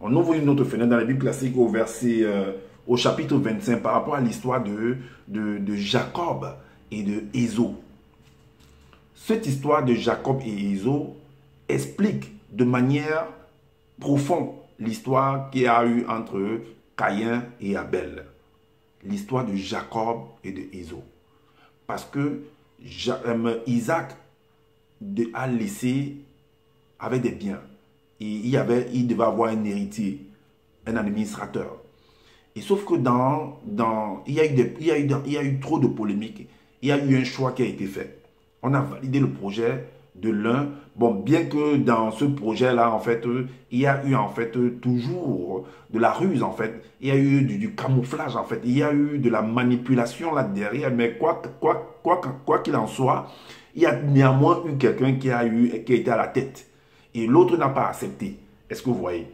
On ouvre une autre fenêtre dans les Bibles classiques au chapitre 25 par rapport à l'histoire de Jacob et de Ésaü. Cette histoire de Jacob et Ésaü explique de manière profonde l'histoire qu'il y a eu entre Caïn et Abel. L'histoire de Jacob et de Ésaü. Parce que Isaac a laissé avec des biens. Et il devait avoir un héritier, un administrateur. Et sauf que il y a eu trop de polémiques. Il y a eu un choix qui a été fait. On a validé le projet de l'un. Bon, bien que dans ce projet-là, en fait, il y a eu en fait toujours de la ruse, en fait. Il y a eu du camouflage, en fait. Il y a eu de la manipulation là derrière. Mais quoi qu'il en soit, il y a néanmoins eu quelqu'un qui a été à la tête. Et l'autre n'a pas accepté. Est-ce que vous voyez?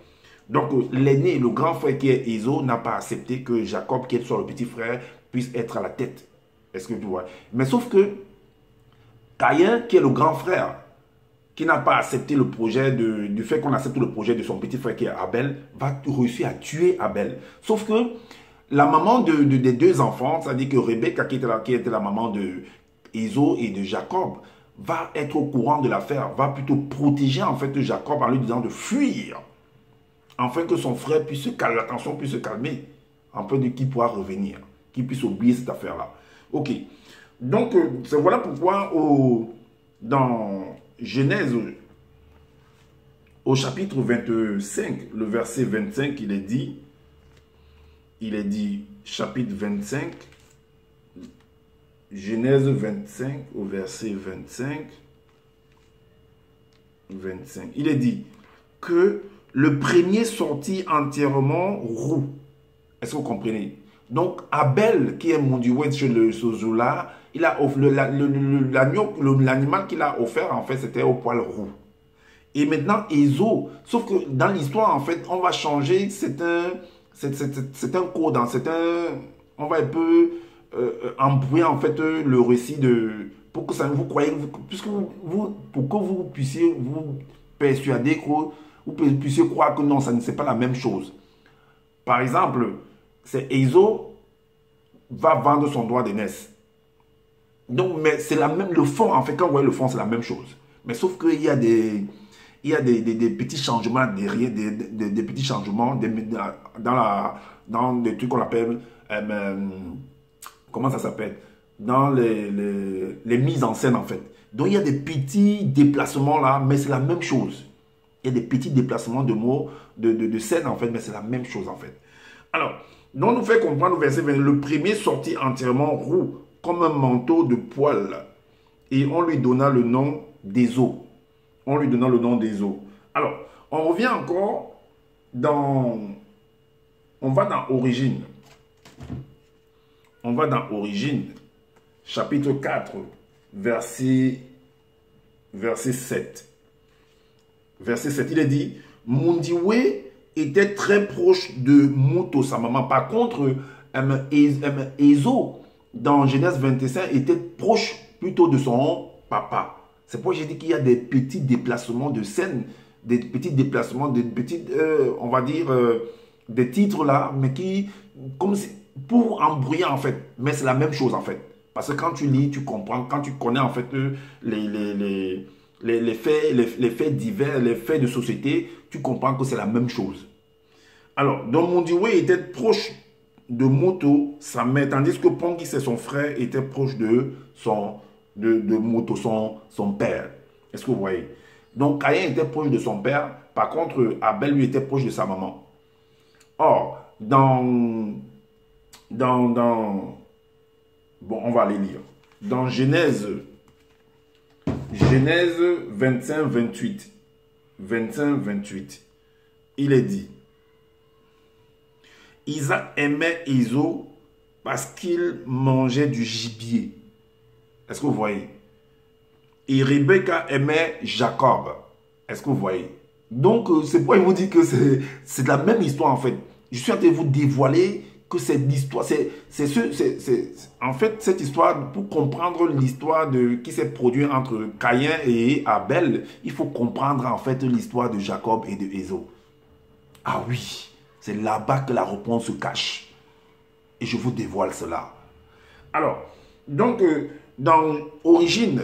Donc, l'aîné, le grand frère qui est Ésaü, n'a pas accepté que Jacob, qui est soit le petit frère, puisse être à la tête. Est-ce que tu vois? Mais sauf que Caïn, qui est le grand frère, qui n'a pas accepté le projet du fait qu'on accepte le projet de son petit frère qui est Abel, va réussir à tuer Abel. Sauf que la maman des deux enfants, c'est-à-dire que Rebecca, qui était la maman de Ésaü et de Jacob, va être au courant de l'affaire, va plutôt protéger en fait Jacob en lui disant de fuir, afin que son frère puisse se calmer, l'attention puisse se calmer, afin qu'il pourra revenir, qu'il puisse oublier cette affaire-là. Ok, donc voilà pourquoi dans Genèse, au chapitre 25, le verset 25, il est dit, chapitre 25, Genèse 25 au verset 25, il est dit que le premier sortit entièrement roux. Est-ce que vous comprenez? Donc Abel, qui est Mundiwe chez le Zoula, l'animal qu'il a offert, en fait, c'était au poil roux. Et maintenant, Ésaü, sauf que dans l'histoire, en fait, on va changer, c'est un code, on va un peu embrouiller en fait le récit pour que ça vous croyez, pour que vous puissiez vous persuader que vous puissiez croire que non, ça ne c'est pas la même chose. Par exemple, c'est Ésaü va vendre son droit d'aînesse. Donc, mais c'est le fond, en fait, quand vous voyez le fond, c'est la même chose. Mais sauf qu'il y a des petits changements derrière, des petits changements dans des trucs qu'on appelle comment ça s'appelle, dans les mises en scène, en fait. Donc, il y a des petits déplacements là, mais c'est la même chose. Il y a des petits déplacements de mots, de scène, en fait, mais c'est la même chose, en fait. Alors, Donc, nous fait comprendre au verset 20, le premier sortit entièrement roux, comme un manteau de poil. Et on lui donna le nom d'Ézau. On lui donna le nom d'Ézau. Alors, on revient encore dans... On va dans Origine. On va dans Origine, chapitre 4, verset 7. Verset 7, il est dit, Mundiwe était très proche de Muto, sa maman. Par contre, Ézau, dans Genèse 25, était proche plutôt de son papa. C'est pourquoi j'ai dit qu'il y a des petits déplacements de scène, des petits déplacements, des petites, on va dire, des titres là, mais qui, comme si, pour embrouiller en fait, mais c'est la même chose en fait. Parce que quand tu lis, tu comprends, quand tu connais en fait les faits divers, les faits de société, tu comprends que c'est la même chose. Alors, donc Mundiwe était proche de Moto, sa mère, tandis que Pongui, c'est son frère, était proche de Moto, son père. Est-ce que vous voyez? Donc, Caïn était proche de son père, par contre, Abel, lui, était proche de sa maman. Or, bon, on va aller lire. Dans Genèse 25, 28, il est dit, Isaac aimait Ézau parce qu'il mangeait du gibier. Est-ce que vous voyez? Et Rebecca aimait Jacob. Est-ce que vous voyez? Donc, c'est pourquoi il vous dit que c'est la même histoire en fait. Je suis en train de vous dévoiler que cette histoire, en fait, cette histoire, pour comprendre l'histoire qui s'est produite entre Caïn et Abel, il faut comprendre en fait l'histoire de Jacob et de Ézau. Ah oui, c'est là-bas que la réponse se cache. Et je vous dévoile cela. Alors, donc, dans Origine,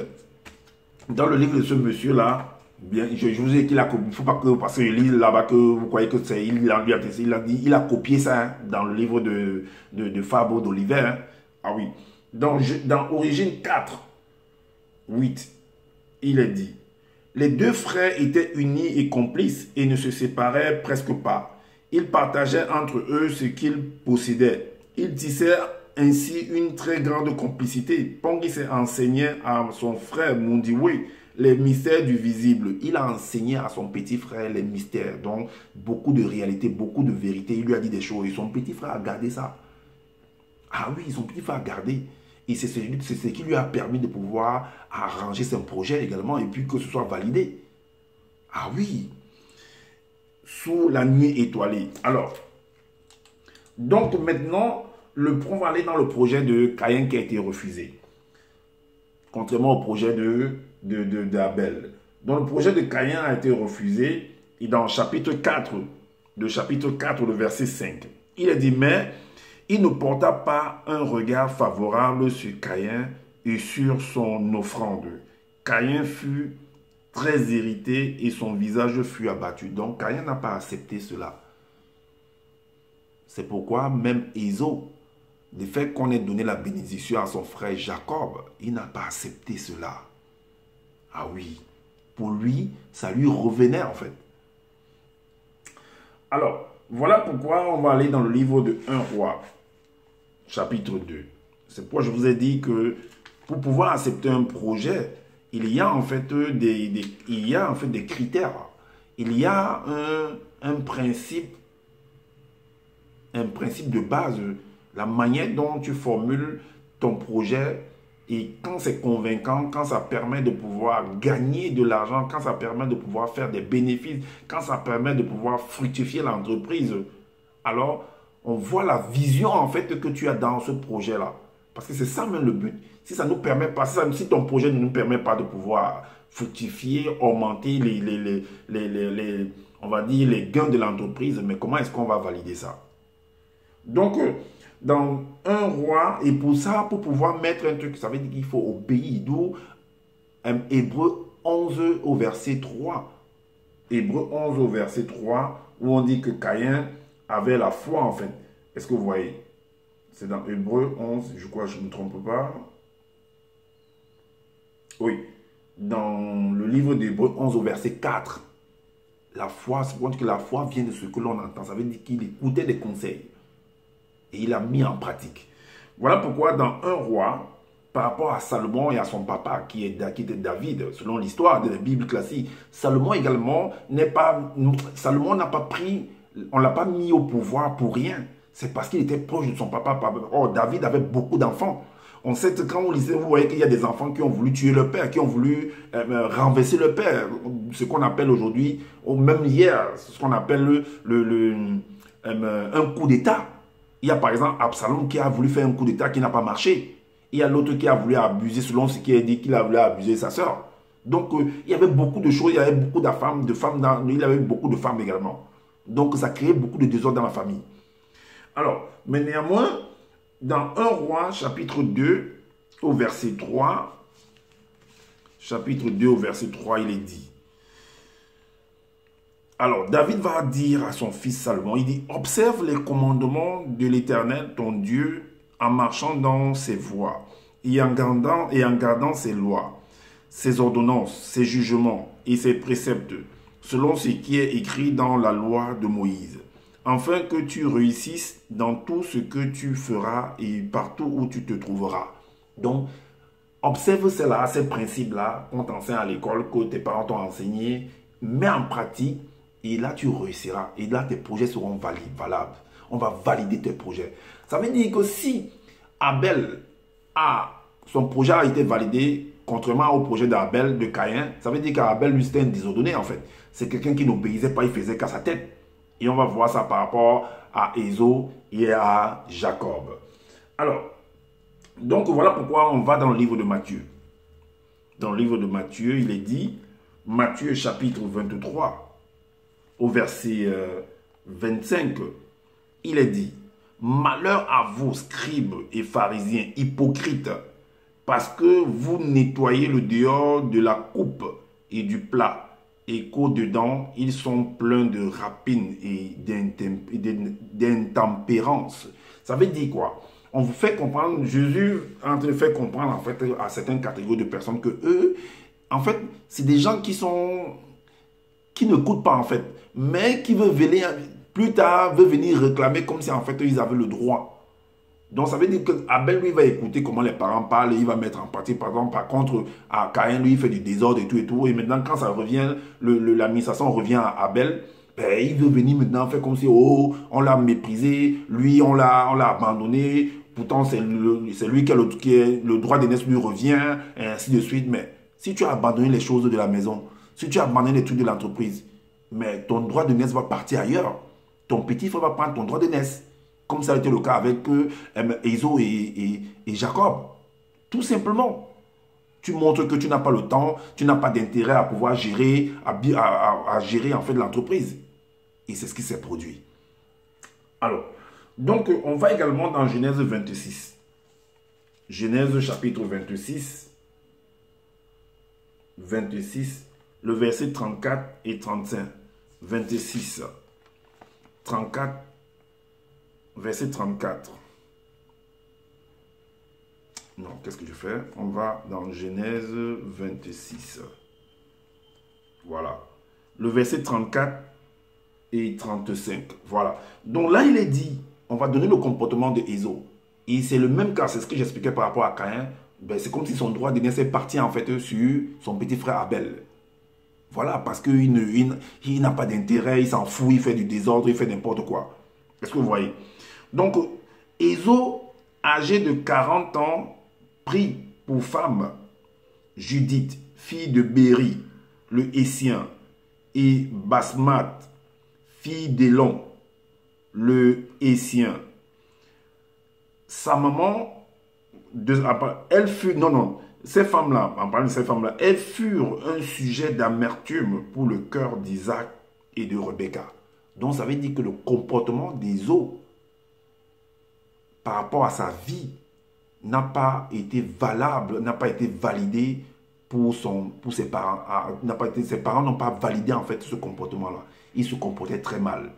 dans le livre de ce monsieur-là, bien, je vous ai dit qu'il a copié, il ne faut pas que, parce que je lis là-bas que vous croyez que c'est, il a copié ça hein, dans le livre de Fabo d'Oliver. Hein. Ah oui. Dans Origine 4, 8, il est dit, les deux frères étaient unis et complices et ne se séparaient presque pas. Ils partageaient entre eux ce qu'ils possédaient. Ils tissaient ainsi une très grande complicité. Pongui s'est enseigné à son frère Mundiwe les mystères du visible. Il a enseigné à son petit frère les mystères. Donc, beaucoup de réalité, beaucoup de vérité. Il lui a dit des choses. Et son petit frère a gardé ça. Ah oui, son petit frère a gardé. Et c'est ce qui lui a permis de pouvoir arranger son projet également. Et puis que ce soit validé. Ah oui. Sous la nuit étoilée. Alors, donc maintenant, on va aller dans le projet de Caïn qui a été refusé. Contrairement au projet d'Abel. Donc le projet de Caïn a été refusé. Et dans chapitre 4, le verset 5, il est dit, mais il ne porta pas un regard favorable sur Caïn et sur son offrande. Caïn fut très irrité et son visage fut abattu. Donc Caïn n'a pas accepté cela. C'est pourquoi même Ézau, le fait qu'on ait donné la bénédiction à son frère Jacob, il n'a pas accepté cela. Ah oui, pour lui, ça lui revenait en fait. Alors, voilà pourquoi on va aller dans le livre de 1 roi, chapitre 2. C'est pourquoi je vous ai dit que pour pouvoir accepter un projet, il y a en fait des critères. Il y a un principe de base, la manière dont tu formules ton projet et quand c'est convaincant, quand ça permet de pouvoir gagner de l'argent, quand ça permet de pouvoir faire des bénéfices, quand ça permet de pouvoir fructifier l'entreprise, alors on voit la vision en fait que tu as dans ce projet-là. Parce que c'est ça même le but. Si ça nous permet pas, si ton projet ne nous permet pas de pouvoir fructifier, augmenter on va dire les gains de l'entreprise, mais comment est-ce qu'on va valider ça? Donc, dans un roi, et pour ça, pour pouvoir mettre un truc, ça veut dire qu'il faut obéir. D'où Hébreux 11 au verset 3. Hébreux 11 au verset 3, où on dit que Caïn avait la foi en fait. Est-ce que vous voyez? C'est dans Hébreux 11, je crois que je ne me trompe pas. Oui, dans le livre d'Hébreux 11 au verset 4. La foi, c'est pour dire que la foi vient de ce que l'on entend. Ça veut dire qu'il écoutait des conseils. et il a mis en pratique. Voilà pourquoi dans un roi, par rapport à Salomon et à son papa qui était David, selon l'histoire de la Bible classique, Salomon également Salomon n'a pas pris, on ne l'a pas mis au pouvoir pour rien. C'est parce qu'il était proche de son papa. Oh, David avait beaucoup d'enfants. On sait que quand vous lisez, vous voyez qu'il y a des enfants qui ont voulu tuer le père, qui ont voulu renverser le père. Ce qu'on appelle aujourd'hui, ou même hier, ce qu'on appelle un coup d'État. Il y a par exemple Absalom qui a voulu faire un coup d'État qui n'a pas marché. Il y a l'autre qui a voulu abuser, selon ce qui est dit, qu'il a voulu abuser sa sœur. Donc, il y avait beaucoup de choses, il y avait beaucoup de femmes, il y avait beaucoup de femmes également. Donc, ça créait beaucoup de désordre dans la famille. Alors, mais néanmoins, dans 1 Roi, chapitre 2, au verset 3, chapitre 2, au verset 3, il est dit. Alors, David va dire à son fils Salomon, il dit, observe les commandements de l'Éternel, ton Dieu, en marchant dans ses voies et en gardant ses lois, ses ordonnances, ses jugements et ses préceptes, selon ce qui est écrit dans la loi de Moïse, afin que tu réussisses dans tout ce que tu feras et partout où tu te trouveras. Donc, observe cela, ces principes-là qu'on t'enseigne à l'école, que tes parents t'ont enseigné, mets en pratique et là tu réussiras. Et là tes projets seront valables. On va valider tes projets. Ça veut dire que si Abel son projet a été validé, contrairement au projet d'Abel, de Caïn, ça veut dire qu'Abel, lui, c'était un désordonné en fait. C'est quelqu'un qui n'obéissait pas, il faisait qu'à sa tête. Et on va voir ça par rapport à Ésaü et à Jacob. Alors, donc voilà pourquoi on va dans le livre de Matthieu. Dans le livre de Matthieu, il est dit, Matthieu chapitre 23, au verset 25, il est dit, malheur à vous, scribes et pharisiens, hypocrites, parce que vous nettoyez le dehors de la coupe et du plat, et qu'au-dedans, ils sont pleins de rapines et d'intempérance. Ça veut dire quoi? On vous fait comprendre, Jésus est en train de faire comprendre en fait à certaines catégories de personnes que eux, en fait, c'est des gens qui ne coûtent pas en fait, mais qui veulent venir, plus tard, veulent venir réclamer comme si en fait ils avaient le droit. Donc ça veut dire que Abel lui va écouter comment les parents parlent et il va mettre en pratique. Par exemple, par contre, à Caïn lui il fait du désordre et tout et tout. Et maintenant quand ça revient, l'administration revient à Abel, ben, il veut venir maintenant faire comme si oh, on l'a méprisé, lui on l'a abandonné. Pourtant c'est lui qui a le droit d'aînesse lui revient et ainsi de suite. Mais si tu as abandonné les choses de la maison, si tu as abandonné les trucs de l'entreprise, mais ton droit d'aînesse va partir ailleurs. Ton petit frère va prendre ton droit d'aînesse. Comme ça a été le cas avec Ésaü et Jacob. Tout simplement. Tu montres que tu n'as pas le temps, tu n'as pas d'intérêt à pouvoir gérer, à gérer en fait l'entreprise. Et c'est ce qui s'est produit. Alors, donc on va également dans Genèse 26. Genèse chapitre 26. 26, le verset 34 et 35. 26, 34. Verset 34. Non, qu'est-ce que je fais? On va dans Genèse 26. Voilà. Le verset 34 et 35. Voilà. Donc là, il est dit, on va donner le comportement de Ésaü. Et c'est le même cas, c'est ce que j'expliquais par rapport à Caïn. Ben, c'est comme si son droit d'aînesse est parti en fait sur son petit frère Abel. Voilà, parce qu'il n'a pas d'intérêt, il s'en fout, il fait du désordre, il fait n'importe quoi. Est-ce que vous voyez? Donc, Ésaü, âgé de 40 ans, prit pour femme Judith, fille de Béri, le Hétien, et Basmat, fille d'Élon, le Hétien. Sa maman, elle fut, ces femmes-là, en parlant de ces femmes-là, elles furent un sujet d'amertume pour le cœur d'Isaac et de Rebecca. Donc, ça veut dire que le comportement d'Ésaü par rapport à sa vie n'a pas été valable, n'a pas été validé pour ses parents. Ses parents n'ont pas validé en fait ce comportement-là. Il se comportait très mal.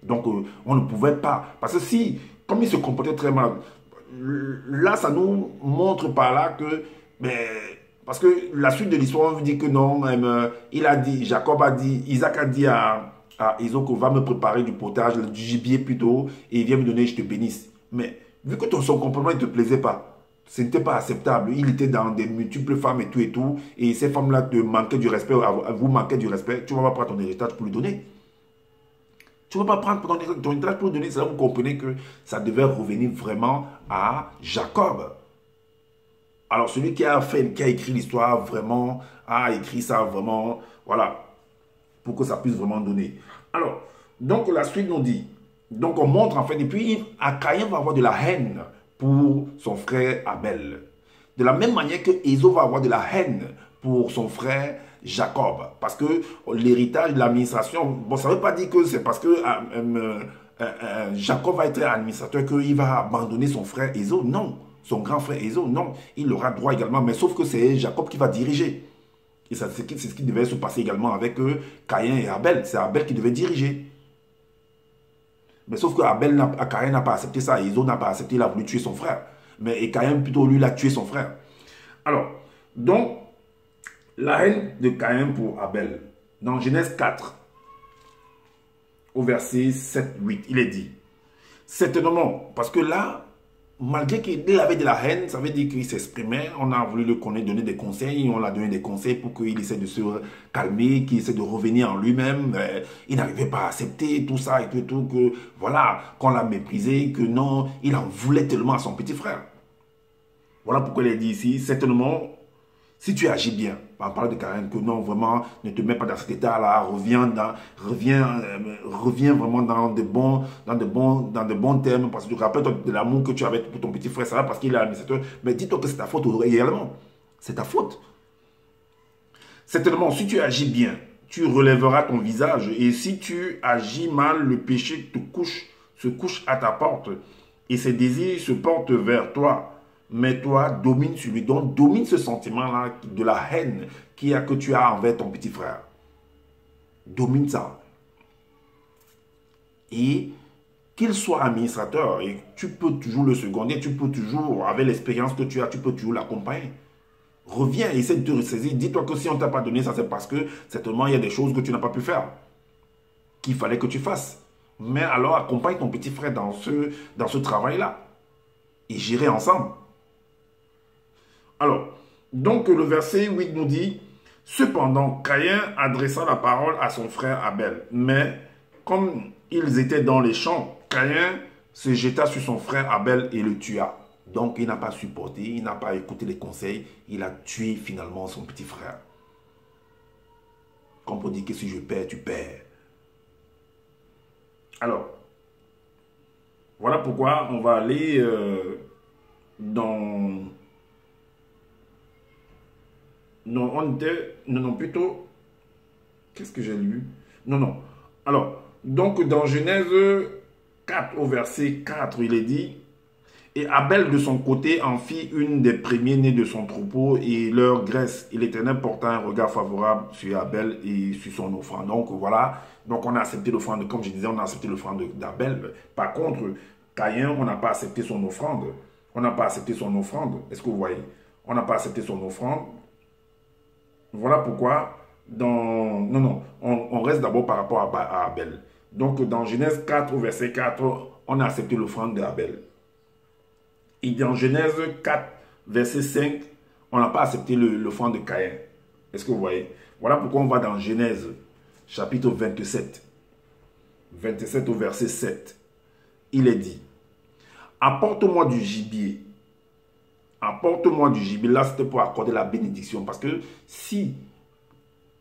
Donc, on ne pouvait pas... Parce que si, comme il se comportait très mal, là, ça nous montre par là que... parce que la suite de l'histoire, on dit que non, il a dit, Jacob a dit, Isaac a dit à à Isoko, va me préparer du potage, du gibier plutôt, et il vient me donner, je te bénisse. Mais vu que son comportement ne te plaisait pas, ce n'était pas acceptable. Il était dans des multiples femmes et tout, et ces femmes-là te manquaient du respect, vous manquaient du respect, tu ne vas pas prendre ton héritage pour lui donner. Tu ne vas pas prendre ton héritage pour lui donner. C'est là que vous comprenez que ça devait revenir vraiment à Jacob. Alors celui qui a écrit l'histoire vraiment, a écrit ça vraiment, voilà, pour que ça puisse vraiment donner. Alors, donc la suite nous dit, donc on montre en fait, et puis Caïn va avoir de la haine pour son frère Abel. De la même manière que Ésaü va avoir de la haine pour son frère Jacob. Parce que l'héritage de l'administration, bon, ça ne veut pas dire que c'est parce que Jacob va être administrateur qu'il va abandonner son frère Ésaü. Non, son grand frère Ésaü, non. Il aura droit également, mais sauf que c'est Jacob qui va diriger. Et c'est ce qui devait se passer également avec Caïn et Abel. C'est Abel qui devait diriger. Mais sauf que Caïn n'a pas accepté ça. Ésaü n'a pas accepté, il a voulu tuer son frère. Mais Caïn, plutôt, lui, il a tué son frère. Alors, donc, la haine de Caïn pour Abel. Dans Genèse 4, au verset 7-8, il est dit, certainement, parce que là, malgré qu'il avait de la haine, ça veut dire qu'il s'exprimait, on a voulu le connaître, donner des conseils, on l'a donné des conseils pour qu'il essaie de se calmer, qu'il essaie de revenir en lui-même. Il n'arrivait pas à accepter tout ça et tout, que voilà, qu'on l'a méprisé, que non, il en voulait tellement à son petit frère. Voilà pourquoi il est dit ici, certainement, si tu agis bien, on parle de Caïn, que non, vraiment, ne te mets pas dans cet état-là, reviens vraiment dans de bons termes, parce que tu rappelles de l'amour que tu avais pour ton petit frère, ça va parce qu'il est administrateur, mais dis-toi que c'est ta faute également. C'est ta faute. Certainement, si tu agis bien, tu relèveras ton visage, et si tu agis mal, le péché se couche à ta porte, et ses désirs se portent vers toi. Mais toi, domine sur lui. Donc, domine ce sentiment-là de la haine que tu as envers ton petit frère. Domine ça. Et qu'il soit administrateur, et tu peux toujours le seconder, tu peux toujours, avec l'expérience que tu as, tu peux toujours l'accompagner. Reviens, essaie de te ressaisir. Dis-toi que si on ne t'a pas donné ça, c'est parce que certainement il y a des choses que tu n'as pas pu faire, qu'il fallait que tu fasses. Mais alors, accompagne ton petit frère dans ce travail-là. Et j'irai ensemble. Alors, donc le verset 8 nous dit, « Cependant, Caïn adressa la parole à son frère Abel. Mais comme ils étaient dans les champs, Caïn se jeta sur son frère Abel et le tua. » Donc, il n'a pas supporté, il n'a pas écouté les conseils, il a tué finalement son petit frère. Comme pour dire que si je perds, tu perds. Alors, voilà pourquoi on va aller dans... Non, plutôt, qu'est-ce que j'ai lu? Non. Alors, donc dans Genèse 4 au verset 4, il est dit, « Et Abel de son côté en fit une des premiers-nés de son troupeau et leur graisse. Et l'Éternel porta un regard favorable sur Abel et sur son offrande. » Donc voilà, donc on a accepté l'offrande, comme je disais, on a accepté l'offrande d'Abel. Par contre, Caïn, on n'a pas accepté son offrande. On n'a pas accepté son offrande. Est-ce que vous voyez? On n'a pas accepté son offrande. Voilà pourquoi, on reste d'abord par rapport à Abel. Donc, dans Genèse 4, au verset 4, on a accepté l'offrande d'Abel. Et dans Genèse 4, verset 5, on n'a pas accepté l'offrande de Caïn. Est-ce que vous voyez? Voilà pourquoi on va dans Genèse, chapitre 27. 27 au verset 7. Il est dit, « Apporte-moi du gibier. » Apporte-moi du gibier. Là, c'était pour accorder la bénédiction. Parce que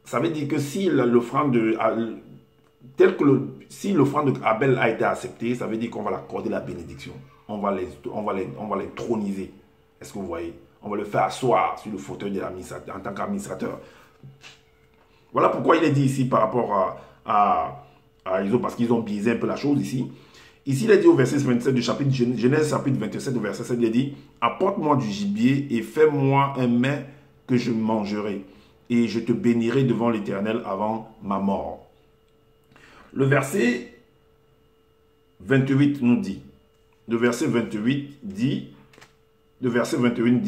ça veut dire que si l'offrande d'Abel a été acceptée, ça veut dire qu'on va l'accorder la bénédiction. On va les troniser. Est-ce que vous voyez? On va le faire asseoir sur le fauteuil de l'administrateur, en tant qu'administrateur. Voilà pourquoi il est dit ici par rapport à Ésaü, parce qu'ils ont biaisé un peu la chose ici. Ici, il est dit au verset 27 du chapitre Genèse, chapitre 27, au verset 7, il est dit, « Apporte-moi du gibier et fais-moi un mets que je mangerai, et je te bénirai devant l'Éternel avant ma mort. » Le verset 28 nous dit, le verset 28 dit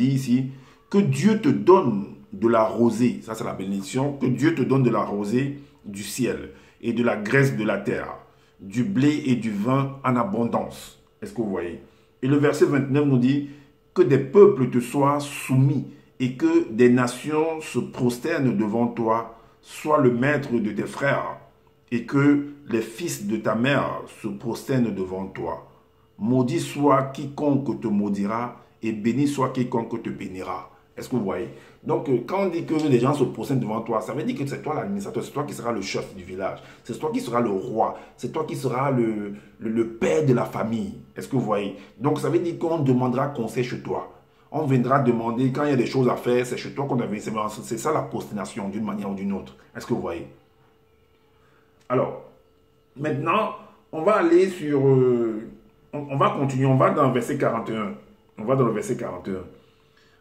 ici, « Que Dieu te donne de la rosée, ça c'est la bénédiction, que Dieu te donne de la rosée du ciel et de la graisse de la terre, du blé et du vin en abondance. Est-ce que vous voyez? Et le verset 29 nous dit que des peuples te soient soumis et que des nations se prosternent devant toi, sois le maître de tes frères et que les fils de ta mère se prosternent devant toi. Maudit soit quiconque te maudira et béni soit quiconque te bénira. Est-ce que vous voyez? Donc, quand on dit que les gens se prosternent devant toi, ça veut dire que c'est toi l'administrateur, c'est toi qui seras le chef du village, c'est toi qui seras le roi, c'est toi qui seras le père de la famille. Est-ce que vous voyez? Donc, ça veut dire qu'on demandera conseil chez toi. On viendra demander, quand il y a des choses à faire, c'est chez toi qu'on avait. C'est ça la prosternation, d'une manière ou d'une autre. Est-ce que vous voyez? Alors, maintenant, on va aller sur... on va continuer, on va dans le verset 41. On va dans le verset 41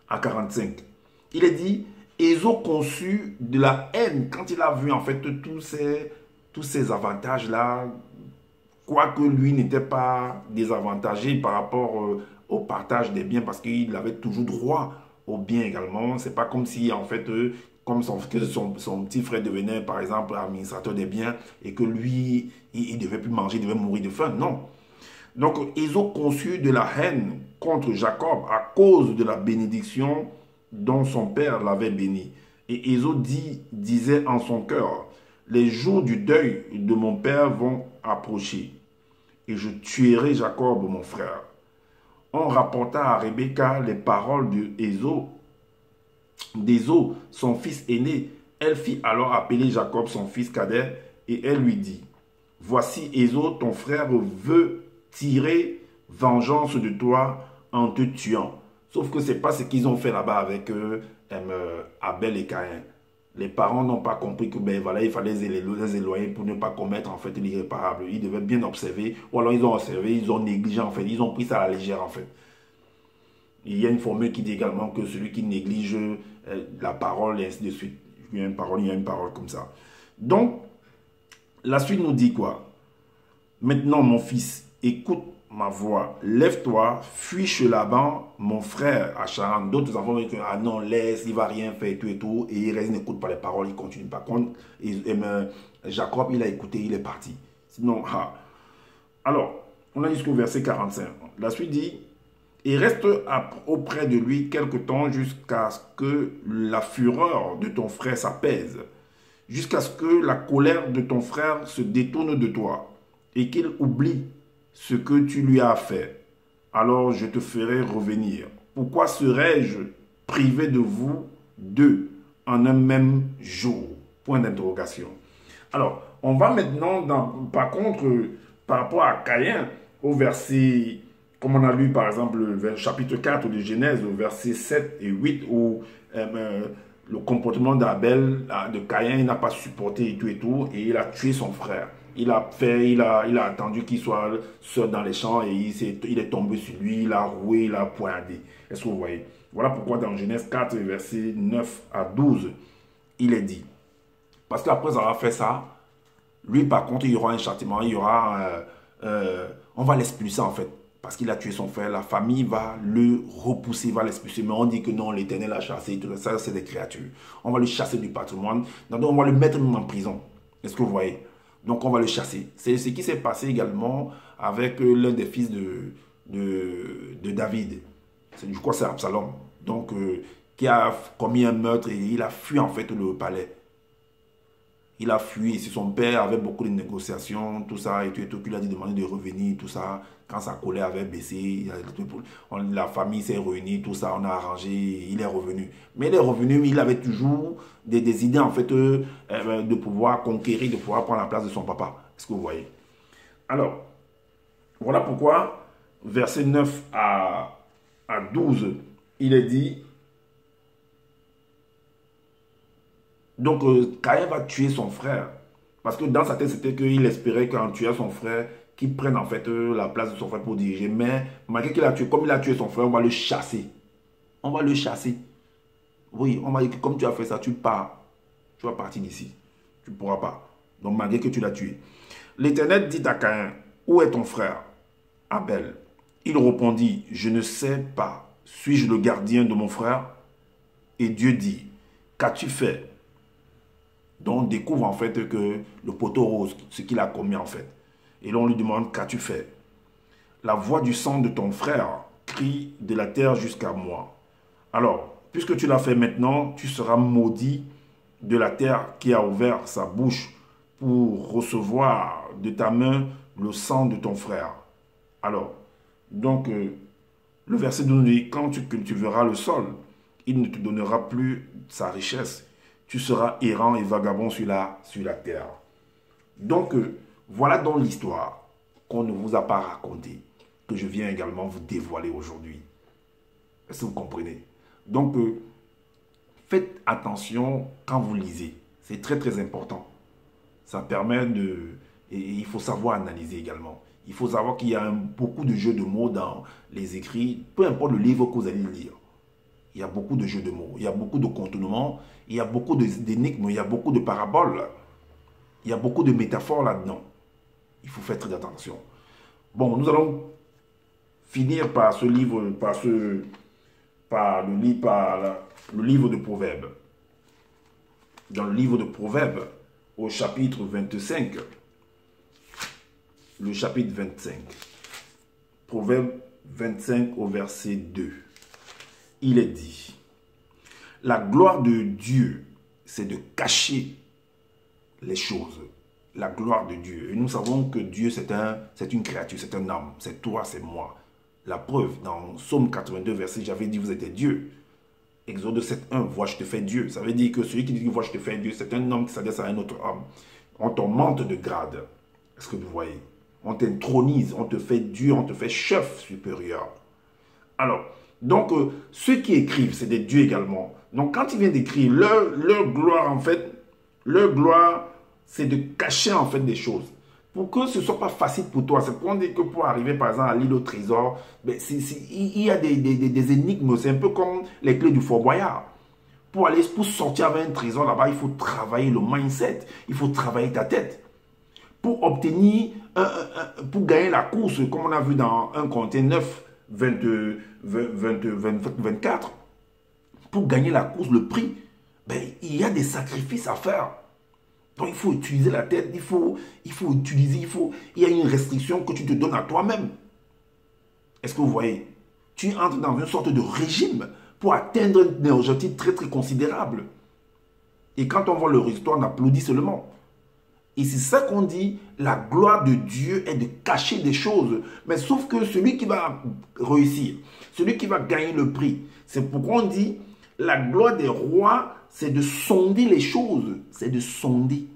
à 45. Il est dit, Ésaü conçut de la haine quand il a vu en fait tous ces avantages-là, quoique lui n'était pas désavantagé par rapport au partage des biens parce qu'il avait toujours droit aux biens également. C'est pas comme si en fait, comme son petit frère devenait par exemple administrateur des biens et que lui, il ne devait plus manger, il devait mourir de faim. Non. Donc, Ésaü conçut de la haine contre Jacob à cause de la bénédiction dont son père l'avait béni. Et Ésaü disait en son cœur, les jours du deuil de mon père vont approcher, et je tuerai Jacob, mon frère. On rapporta à Rebecca les paroles d'Ésaü, son fils aîné. Elle fit alors appeler Jacob, son fils cadet, et elle lui dit, voici Ésaü, ton frère, veut tirer vengeance de toi en te tuant. Sauf que ce n'est pas ce qu'ils ont fait là-bas avec Abel et Caïn. Les parents n'ont pas compris que ben voilà, il fallait les éloigner pour ne pas commettre en fait l'irréparable. Ils devaient bien observer, ou alors ils ont observé, ils ont négligé en fait, ils ont pris ça à la légère en fait. Il y a une formule qui dit également que celui qui néglige la parole et ainsi de suite. Il y a une parole comme ça. Donc, la suite nous dit quoi? Maintenant, mon fils, écoute ma voix, lève-toi, fuis chez Laban, mon frère, à Charan. D'autres enfants disent, ah non, laisse, il ne va rien faire et tout. Et il reste, n'écoute pas les paroles, il continue. Par contre, Jacob, il a écouté, il est parti. Sinon, alors, on a jusqu'au verset 45. La suite dit, et reste auprès de lui quelque temps jusqu'à ce que la fureur de ton frère s'apaise, jusqu'à ce que la colère de ton frère se détourne de toi et qu'il oublie ce que tu lui as fait. Alors je te ferai revenir. Pourquoi serais-je privé de vous deux en un même jour? Point d'interrogation. Alors, on va maintenant, par contre, par rapport à Caïn, au verset, comme on a lu par exemple le chapitre 4 de Genèse, au verset 7 et 8, où le comportement d'Abel, de Caïn, il n'a pas supporté et tout, et il a tué son frère. Il a attendu qu'il soit seul dans les champs et il est tombé sur lui, il a roué, il a poignardé. Est-ce que vous voyez? Voilà pourquoi dans Genèse 4, versets 9 à 12, il est dit. Parce qu'après avoir fait ça, lui par contre, il y aura un châtiment, on va l'expulser en fait. Parce qu'il a tué son frère, la famille va le repousser, va l'expulser. Mais on dit que non, l'Éternel a chassé, tout ça, c'est des créatures. On va le chasser du patrimoine, donc on va le mettre même en prison. Est-ce que vous voyez? Donc on va le chasser. C'est ce qui s'est passé également avec l'un des fils de David. Je crois que c'est Absalom. Donc qui a commis un meurtre et il a fui en fait le palais. Il a fui et si son père avait beaucoup de négociations, tout ça, et tout, qu'il a dit demander de revenir, tout ça. Quand sa colère avait baissé, la famille s'est réunie, tout ça, on a arrangé, il est revenu. Mais il est revenu, mais il avait toujours des idées en fait de pouvoir conquérir, de pouvoir prendre la place de son papa. Est-ce que vous voyez? Alors, voilà pourquoi, verset 9 à 12, il est dit, donc Caïn va tuer son frère. Parce que dans sa tête, c'était qu'il espérait qu'en tuant son frère, qu'il prenne en fait la place de son frère pour diriger. Mais malgré qu'il a tué, comme il a tué son frère, on va le chasser. On va le chasser. Oui, on va dire que comme tu as fait ça, tu pars. Tu vas partir d'ici. Tu ne pourras pas. Donc malgré que tu l'as tué. L'Éternel dit à Caïn, où est ton frère Abel? Il répondit, je ne sais pas. Suis-je le gardien de mon frère? Et Dieu dit, qu'as-tu fait? Donc, on découvre en fait que le poteau rose, ce qu'il a commis en fait. Et là, on lui demande, qu'as-tu fait? La voix du sang de ton frère crie de la terre jusqu'à moi. Alors, puisque tu l'as fait maintenant, tu seras maudit de la terre qui a ouvert sa bouche pour recevoir de ta main le sang de ton frère. Alors, donc, le verset nous dit, quand tu cultiveras le sol, il ne te donnera plus sa richesse. Tu seras errant et vagabond sur la terre. Donc, voilà donc l'histoire qu'on ne vous a pas racontée, que je viens également vous dévoiler aujourd'hui. Est-ce que vous comprenez? Donc, faites attention quand vous lisez. C'est très très important. Ça permet de... Et il faut savoir analyser également. Il faut savoir qu'il y a beaucoup de jeux de mots dans les écrits, peu importe le livre que vous allez lire. Il y a beaucoup de jeux de mots, il y a beaucoup de contournements, il y a beaucoup d'énigmes, il y a beaucoup de paraboles, il y a beaucoup de métaphores là-dedans. Il faut faire très attention. Bon, nous allons finir par ce livre, par le livre de Proverbes. Dans le livre de Proverbes, au chapitre 25, le chapitre 25, Proverbe 25 au verset 2, il est dit, la gloire de Dieu, c'est de cacher les choses. La gloire de Dieu. Et nous savons que Dieu, c'est une créature, c'est un homme, c'est toi, c'est moi. La preuve, dans Psaume 82, verset, j'avais dit, vous êtes des dieux. Exode 7.1, vois, je te fais Dieu. Ça veut dire que celui qui dit, vois, je te fais Dieu, c'est un homme qui s'adresse à un autre homme. On t'augmente de grade. Est-ce que vous voyez? On t'intronise, on te fait Dieu, on te fait chef supérieur. Alors, donc, ceux qui écrivent, c'est des dieux également. Donc, quand ils viennent d'écrire, leur gloire, en fait, leur gloire, c'est de cacher, en fait, des choses. Pour que ce ne soit pas facile pour toi. C'est pour dire que pour arriver, par exemple, à l'île au trésor, ben, il y a des énigmes. C'est un peu comme les clés du Fort Boyard. Pour sortir avec un trésor là-bas, il faut travailler le mindset. Il faut travailler ta tête. Pour obtenir, pour gagner la course, comme on a vu dans 1 Corinthiens 9, 24, pour gagner la course, le prix, ben, il y a des sacrifices à faire. Donc il faut utiliser la tête, il faut utiliser, il y a une restriction que tu te donnes à toi-même. Est-ce que vous voyez? Tu entres dans une sorte de régime pour atteindre un objectif très très considérable. Et quand on voit le résultat, on applaudit seulement. Et c'est ça qu'on dit, la gloire de Dieu est de cacher des choses. Mais sauf que celui qui va réussir, celui qui va gagner le prix, c'est pourquoi on dit, la gloire des rois, c'est de sonder les choses. C'est de sonder.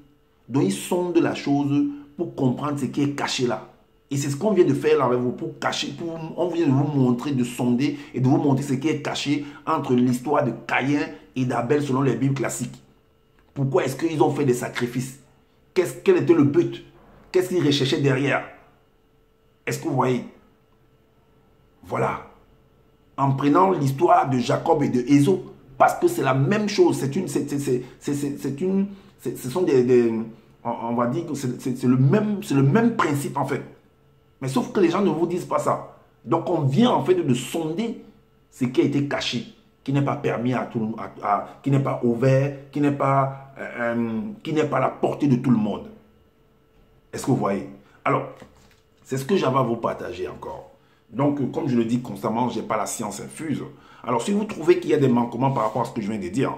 Donc ils sondent la chose pour comprendre ce qui est caché là. Et c'est ce qu'on vient de faire là avec vous, pour cacher, on vient de vous montrer, de sonder et de vous montrer ce qui est caché entre l'histoire de Caïn et d'Abel selon les Bibles classiques. Pourquoi est-ce qu'ils ont fait des sacrifices? Quel était le but? Qu'est-ce qu'ils recherchaient derrière? Est-ce que vous voyez? Voilà. En prenant l'histoire de Jacob et de Ésaü, parce que c'est la même chose. Ce sont on va dire que c'est le même principe en fait. Mais sauf que les gens ne vous disent pas ça. Donc on vient en fait de sonder ce qui a été caché, qui n'est pas permis à tout, qui n'est pas ouvert, qui n'est pas à la portée de tout le monde. Est-ce que vous voyez? Alors, c'est ce que j'avais à vous partager encore. Donc, comme je le dis constamment, je n'ai pas la science infuse. Alors, si vous trouvez qu'il y a des manquements par rapport à ce que je viens de dire,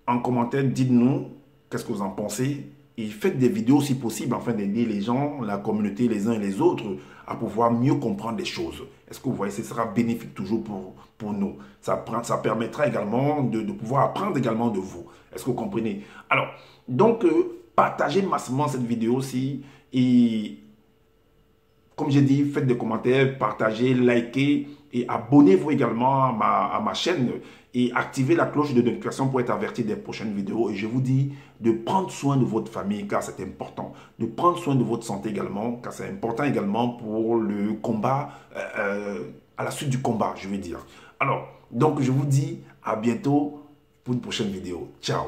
en commentaire, dites-nous qu'est-ce que vous en pensez. Et faites des vidéos si possible, afin d'aider les gens, la communauté, les uns et les autres, à pouvoir mieux comprendre les choses. Est-ce que vous voyez, ce sera bénéfique toujours pour nous. Ça permettra également de pouvoir apprendre également de vous. Est-ce que vous comprenez? Alors, donc, partagez massivement cette vidéo aussi. Et comme j'ai dit, faites des commentaires, partagez, likez et abonnez-vous également à ma chaîne et activez la cloche de notification pour être averti des prochaines vidéos. Et je vous dis de prendre soin de votre famille car c'est important. De prendre soin de votre santé également car c'est important également pour le combat, à la suite du combat, je vais dire. Alors, donc je vous dis à bientôt pour une prochaine vidéo. Ciao!